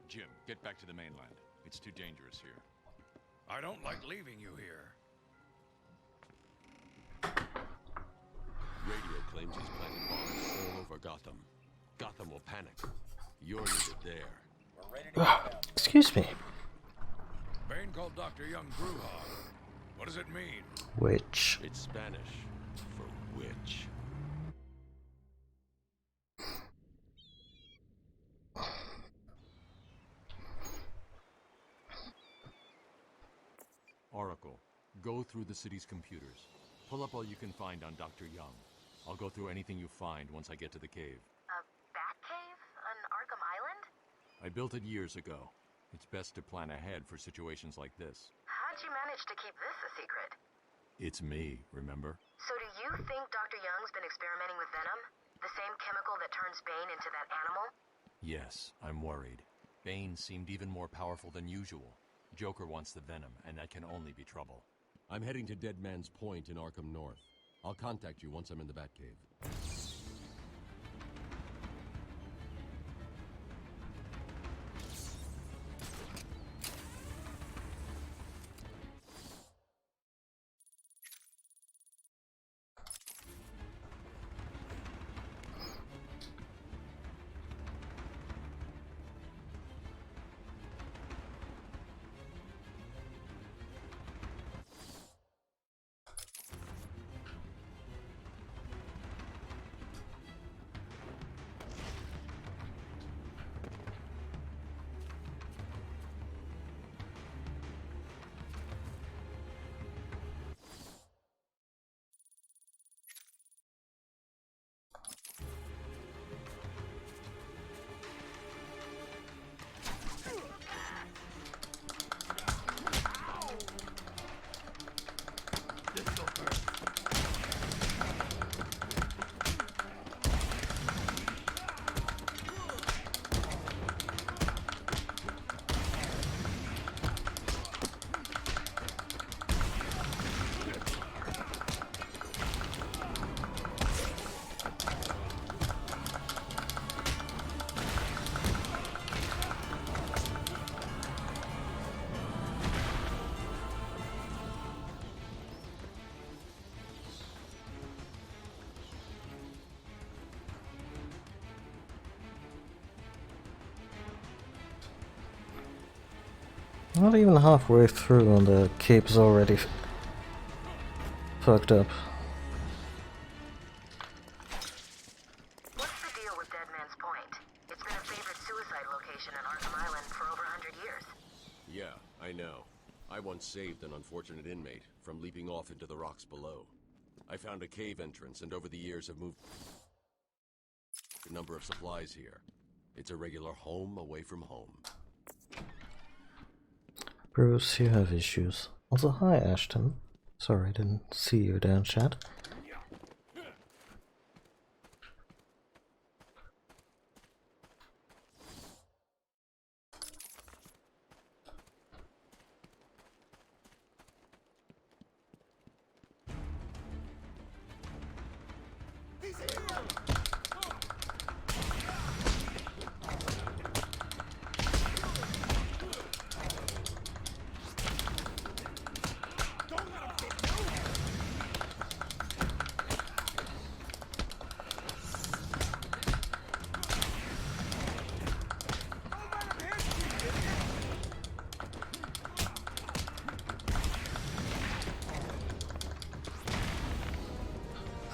Jim, get back to the mainland. It's too dangerous here. I don't like leaving you here. Radio claims he's planting bombs all over Gotham. Gotham will panic. You're needed there. We're ready to go. Excuse me. Bane called Dr. Young Bruja. What does it mean? Witch. It's Spanish for witch. Oracle, go through the city's computers. Pull up all you can find on Dr. Young. I'll go through anything you find once I get to the cave. A bat cave on Arkham Island? I built it years ago. It's best to plan ahead for situations like this. How'd you manage to keep this a secret? It's me, remember? So do you think Dr. Young's been experimenting with venom? The same chemical that turns Bane into that animal? Yes, I'm worried. Bane seemed even more powerful than usual. Joker wants the venom, and that can only be trouble. I'm heading to Dead Man's Point in Arkham North. I'll contact you once I'm in the Batcave. Not even halfway through and the cape's already fucked up. What's the deal with Dead Man's Point? It's been a favorite suicide location on Arkham Island for over 100 years. Yeah, I know. I once saved an unfortunate inmate from leaping off into the rocks below. I found a cave entrance and over the years have moved a number of supplies here. It's a regular home away from home. Bruce, you have issues. Also, hi Ashton. Sorry, I didn't see you down chat.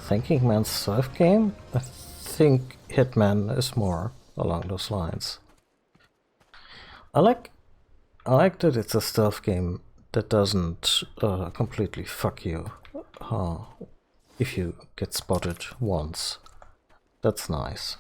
Thinking Man's surf game? I think Hitman is more along those lines. I like that it's a stealth game that doesn't completely fuck you if you get spotted once. That's nice.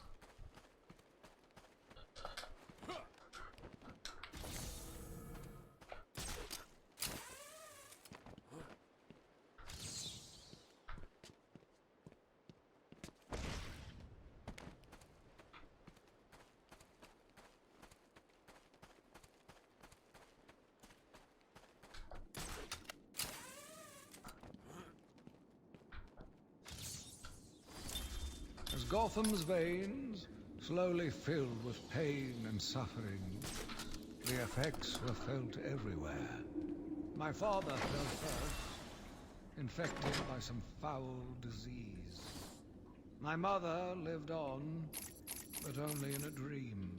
As Gotham's veins slowly filled with pain and suffering, the effects were felt everywhere. My father fell first, infected by some foul disease. My mother lived on, but only in a dream.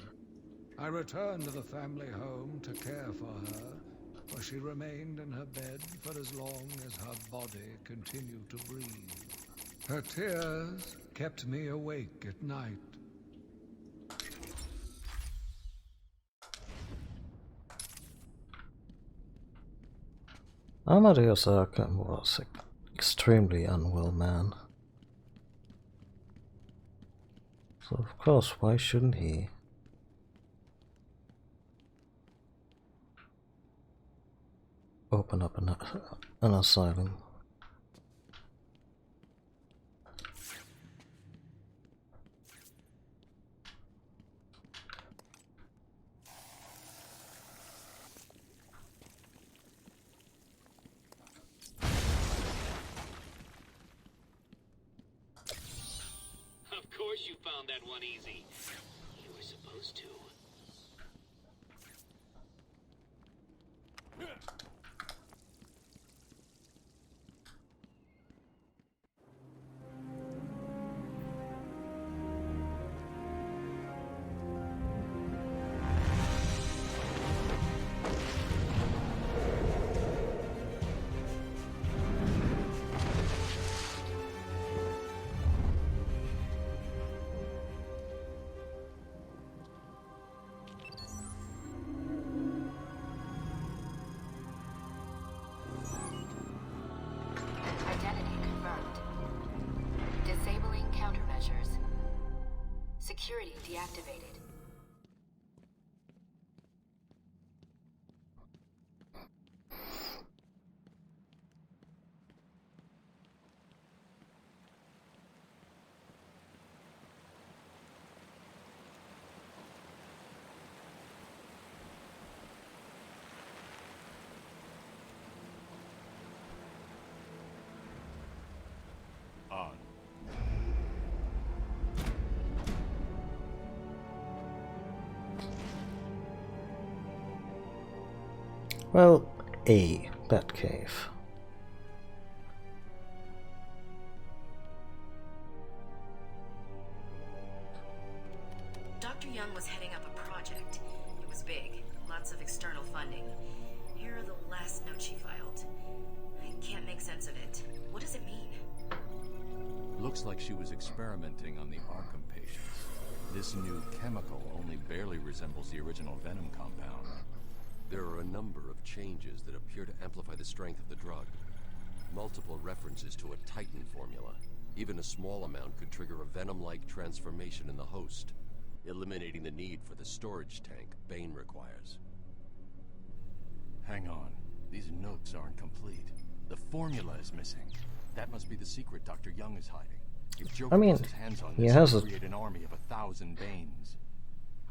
I returned to the family home to care for her, where she remained in her bed for as long as her body continued to breathe. Her tears kept me awake at night. Amadeus Arkham was an extremely unwell man. So of course, why shouldn't he? Open up an asylum. Of course you found that one easy. You were supposed to. Identity confirmed. Disabling countermeasures. Security deactivated. On. Well, A, Batcave. Dr. Young was heading up a project. It was big, lots of external funding. Here are the last notes she filed. I can't make sense of it. What does it mean? Looks like she was experimenting on the Arkham patients. This new chemical only barely resembles the original Venom compound. There are a number of changes that appear to amplify the strength of the drug. Multiple references to a Titan formula. Even a small amount could trigger a Venom-like transformation in the host, eliminating the need for the storage tank Bane requires. Hang on. These notes aren't complete. The formula is missing. That must be the secret Dr. Young is hiding. If Joker gets his hands on he this, has he'll a create an army of 1,000 Banes.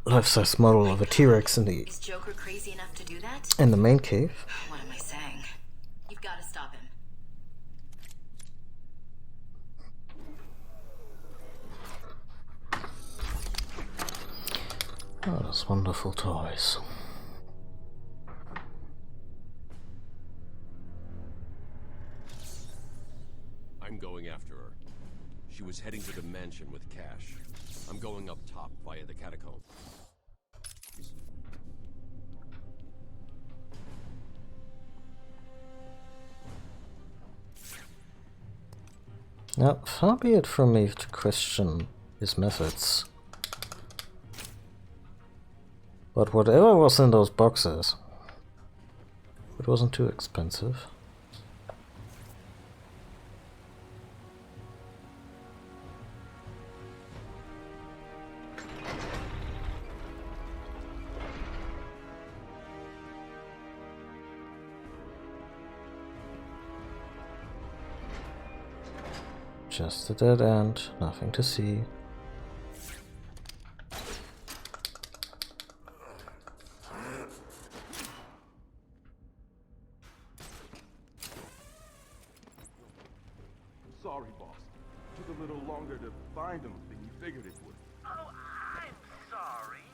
life-size model of a T-Rex in the Is Joker crazy enough to do that? main cave. What am I saying? You've got to stop him. Oh, those wonderful toys. I'm going after her. She was heading to the mansion with cash. I'm going up top via the catacomb. Now, far be it from me to question his methods But whatever was in those boxes, it wasn't too expensive. Just a dead end, nothing to see. Sorry, boss. Took a little longer to find him than you figured it would. Oh, I'm sorry.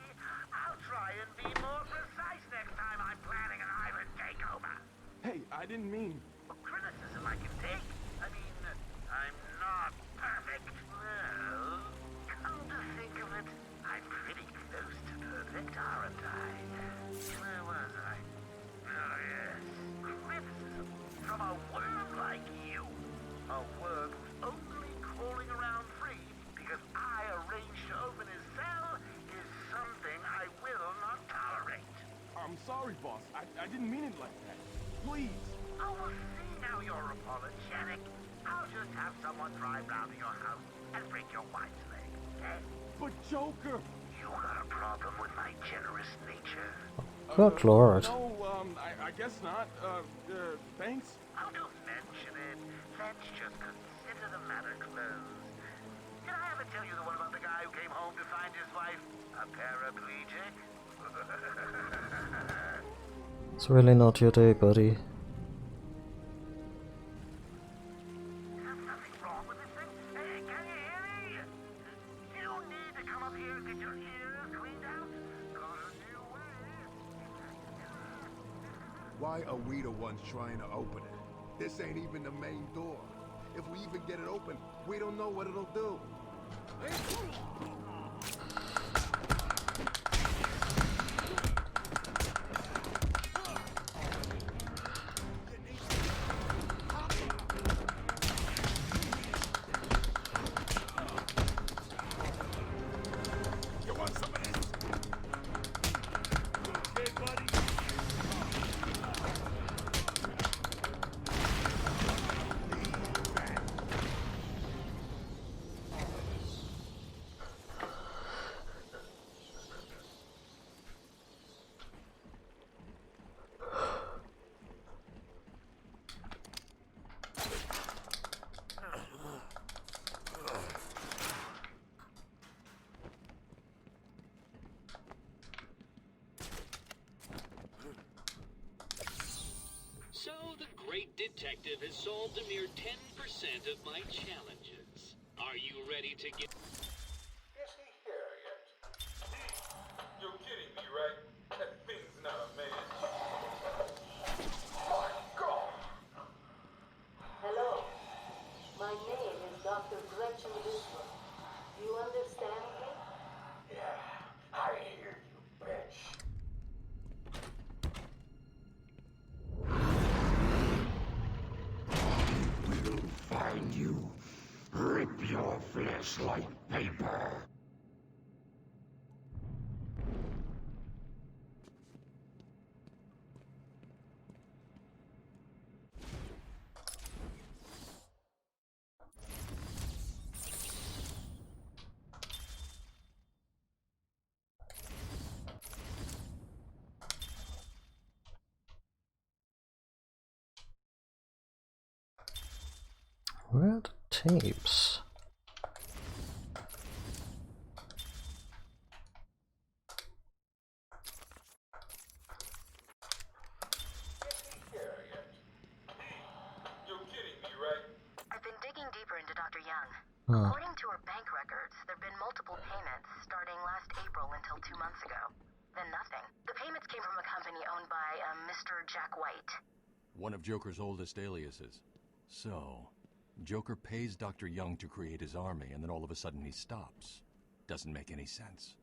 I'll try and be more precise next time I'm planning an island takeover. Hey, I didn't mean... Criticism I can take. I mean, I'm not perfect. Well, come to think of it, I'm pretty close to perfect, aren't I? Where was I? Oh, yes. Criticism from a worm like you. A worm who's only crawling around free because I arranged to open his cell is something I will not tolerate. I'm sorry, boss. I didn't mean it like that. Please. Oh, well, see now you're apologetic. I'll just have someone drive round to your house and break your wife's leg, okay? But Joker... You got a problem with my generous nature? Good lord. No, I guess not. Thanks? Oh, don't mention it. Let's just consider the matter closed. Did I ever tell you the one about the guy who came home to find his wife a paraplegic? It's really not your day, buddy. There's nothing wrong with this thing. Hey, can you hear me? You need to come up here and get your ears cleaned out. Why are we the ones trying to open it? This ain't even the main door. If we even get it open, we don't know what it'll do. You want some of this? Okay, buddy. So the great detective has solved a mere 10% of my challenges. Are you ready to get... Is he here yet? You're kidding me, right? That thing's not a man. My God! Hello. My name is Dr. Gretchen Whistler. Do you understand me? Yeah, I hear you, bitch. We'll find you. Rip your flesh like paper. Where are the tapes? You're kidding me, right? I've been digging deeper into Dr. Young. Huh. According to her bank records, there have been multiple payments starting last April until 2 months ago. Then nothing. The payments came from a company owned by Mr. Jack White. One of Joker's oldest aliases. So, Joker pays Dr. Young to create his army, and then all of a sudden he stops. Doesn't make any sense.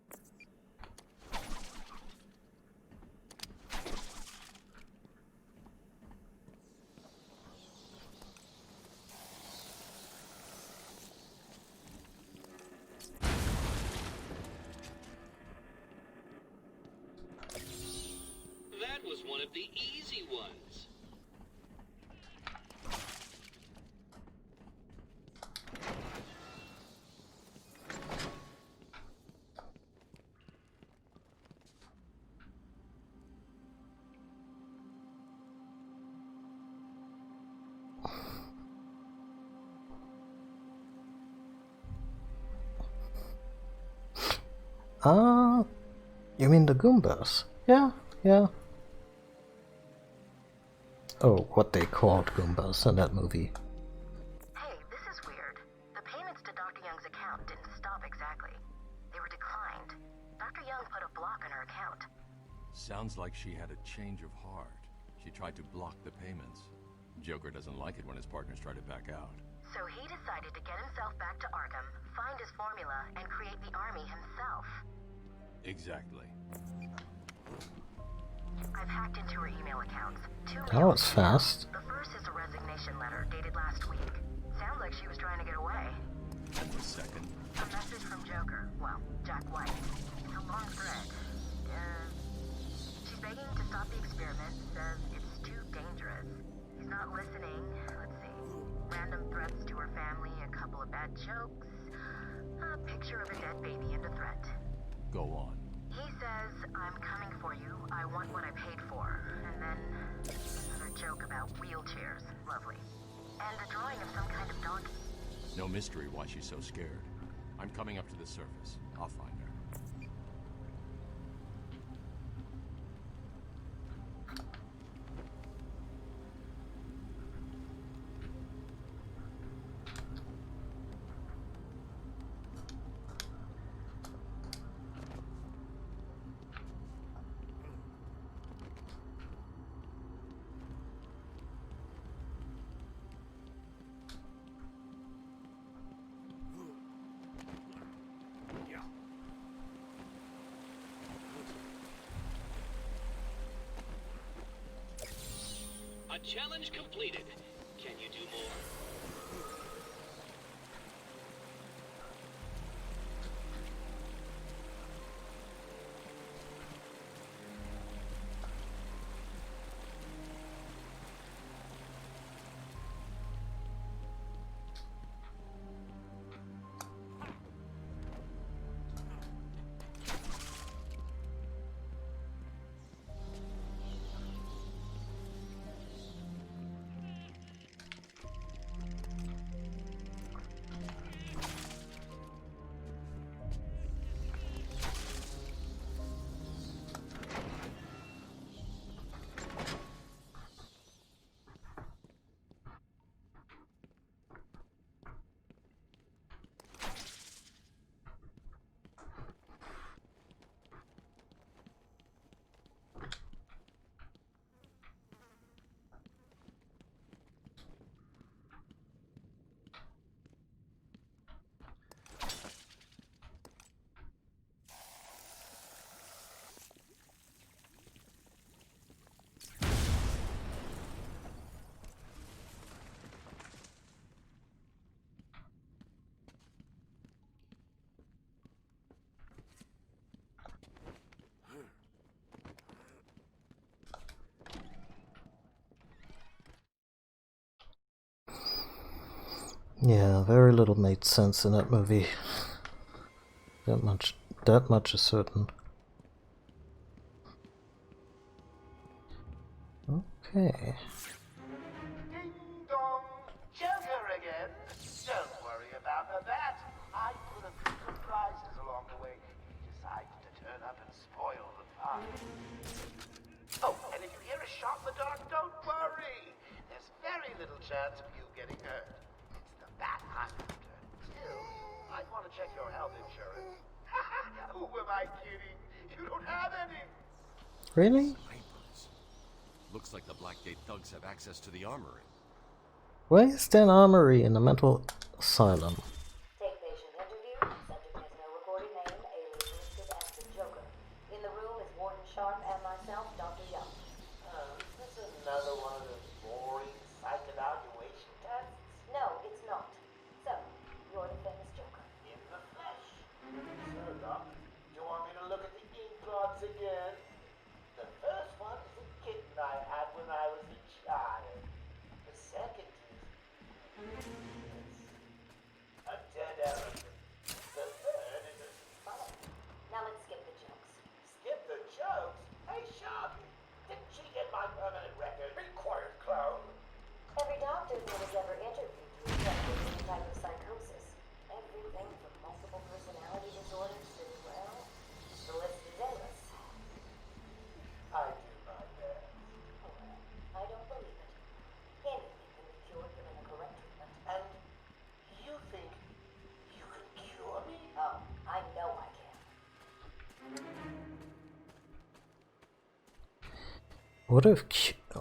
The easy ones. Ah, you mean the Goombas? Yeah, yeah. Oh, what they called Goombas in that movie. Hey, this is weird. The payments to Dr. Young's account didn't stop exactly. They were declined. Dr. Young put a block on her account. Sounds like she had a change of heart. She tried to block the payments. Joker doesn't like it when his partners try to back out. So he decided to get himself back to Arkham, find his formula, and create the army himself. Exactly. I've hacked into her email accounts. That was fast. The first is a resignation letter dated last week. Sounds like she was trying to get away. And the second? A message from Joker. Well, Jack White. It's a long thread. She's begging to stop the experiment. Says it's too dangerous. He's not listening. Let's see. Random threats to her family, a couple of bad jokes, a picture of a dead baby and a threat. Go on. He says, I'm coming for you, I want what I paid for. And then another joke about wheelchairs. Lovely. And a drawing of some kind of donkey. No mystery why she's so scared. I'm coming up to the surface. I'll find her. A challenge completed. Can you do more? Yeah, very little made sense in that movie. That much is certain. Okay. Ding dong! Joker again? Don't worry about that. I put a few surprises along the way if he decides to turn up and spoil the fun. Oh, and if you hear a shot in the dark, don't worry. There's very little chance of you getting hurt. It's the Bat Hunter. Still, I'd want to check your health insurance. Who am I kidding? You don't have any. Really? Looks like the Blackgate thugs have access to the armory. Why is there an armory in the mental asylum? Take patient interview. Subject has no recorded name. Alias listed as the Joker. In the room is Warden Sharp and myself, Dr. Young. This is another one of those boring psych evaluation tests. No, it's not. So, you're the famous Joker. In the flesh. So, Doc, do you want me to look at the ink blots again? The first one is a kitten I A dead elephant. The third is a... Now let's skip the jokes. Skip the jokes? Hey, Sharky, didn't she get my permanent record? Be quiet, clown. Every doctor that has ever interviewed you suffered some type of psychosis. Everything from multiple personality disorders to, well, the list is endless. I do my best. Well, I don't believe it. Anything can be cured given the correct treatment. And you think you can cure me? Oh, I know I can.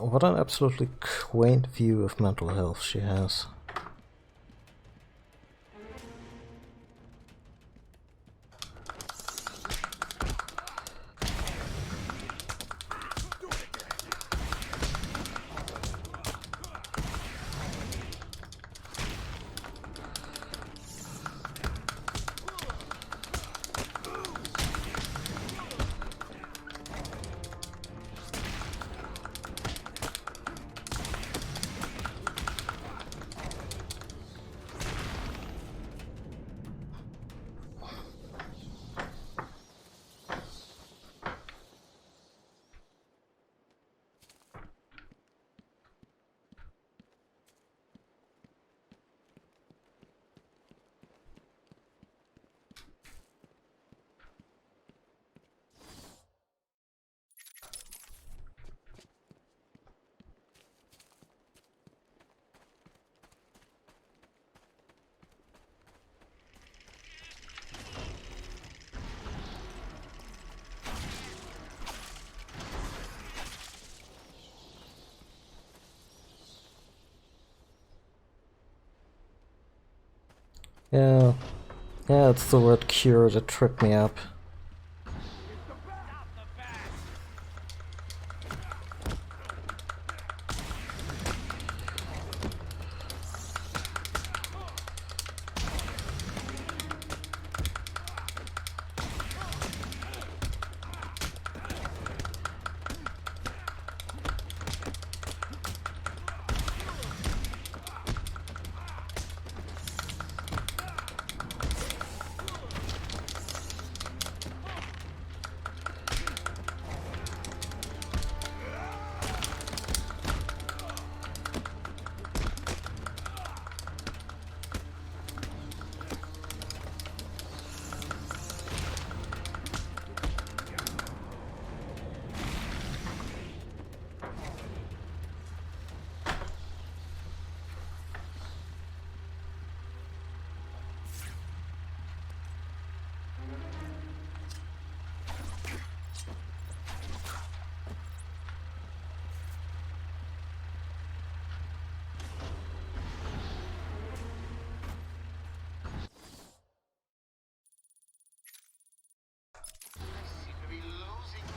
What an absolutely quaint view of mental health she has. Yeah, it's the word cure that tripped me up.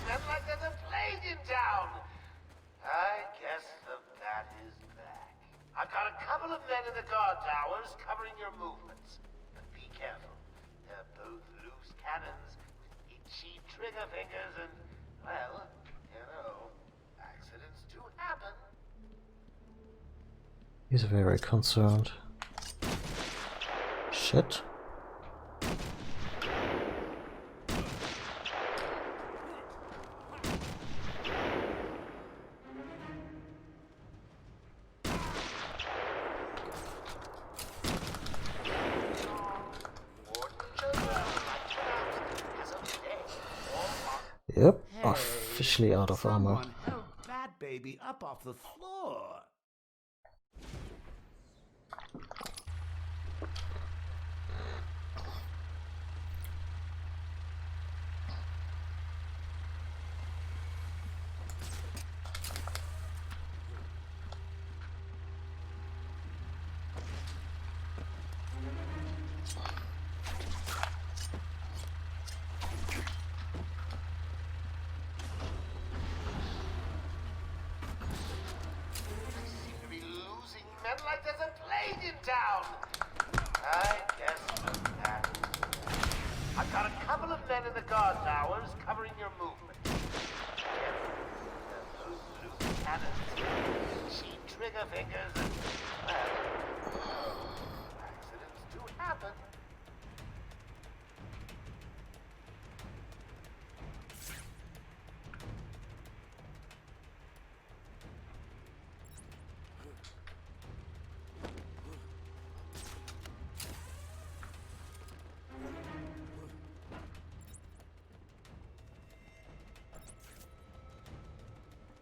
Men like there's a plague in town. I guess the bat is back. I've got a couple of men in the guard towers covering your movements. But be careful. They're both loose cannons with itchy trigger fingers and, well, you know, accidents do happen. He's very concerned. Shit. Yep, officially out of armor. Someone help that baby up off the floor. Men like there's a plague in town. I guess that. I've got a couple of men in the guard towers covering your movement. Careful. Those loose cannons, cheap trigger fingers, and, well,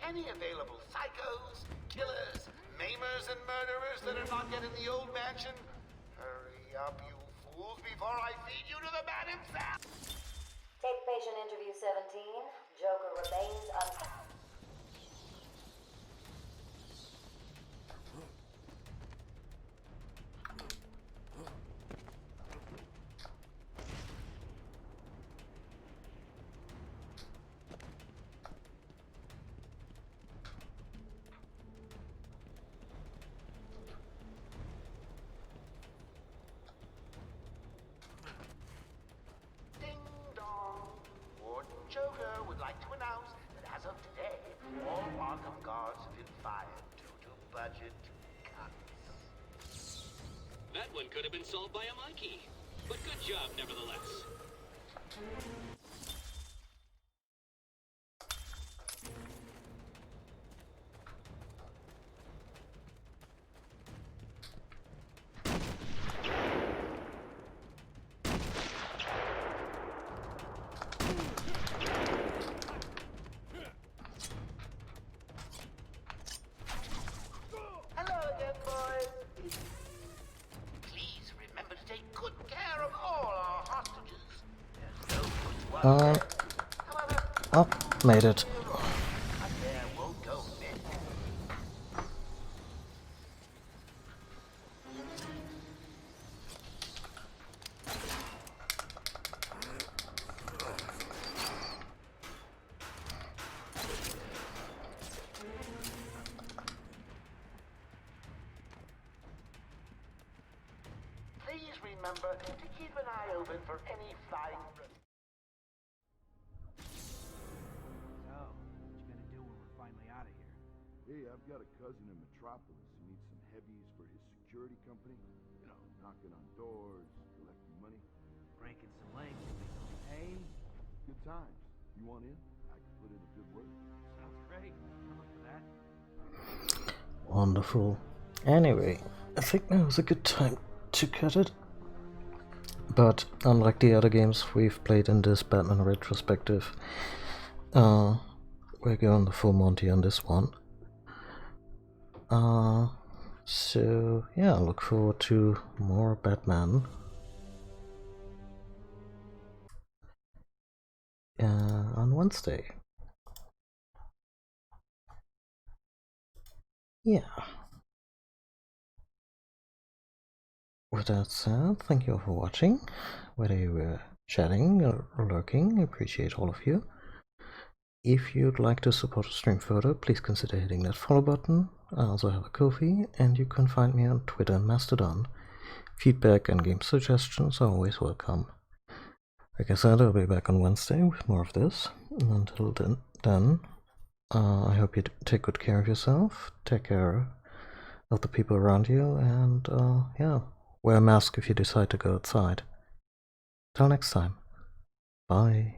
Any available psychos, killers, maimers, and murderers that are not yet in the old mansion? Hurry up, you fools, before I feed you to the man himself! Take patient interview 17. Joker remains unconscious. Ding dong. Warden Joker would like to announce that as of today, all Arkham guards have been fired due to budget cuts. That one could have been solved by a monkey. But good job, nevertheless. Hello again, boys. Please remember to take good care of all our hostages. There's no good work. Oh, made it. There won't go missing. Please remember to keep an eye open for any flying... So, what you gonna do when we're finally out of here? Hey, I've got a cousin in Metropolis who needs some heavies for his security company. You know, knocking on doors, collecting money. Breaking some legs to make some pay? Good times. You want in? I can put in a good word. Sounds great. I'm up for that. Wonderful. Anyway, I think now is a good time to cut it. But unlike the other games we've played in this Batman retrospective, we're going the full Monty on this one. So yeah, I look forward to more Batman. On Wednesday. Yeah. With that said, thank you all for watching. Whether you were chatting or lurking, I appreciate all of you. If you'd like to support the stream further, please consider hitting that follow button. I also have a Ko-fi, and you can find me on Twitter and Mastodon. Feedback and game suggestions are always welcome. Like I said, I'll be back on Wednesday with more of this. Until then, I hope you take good care of yourself, take care of the people around you, and yeah, wear a mask if you decide to go outside. Till next time. Bye.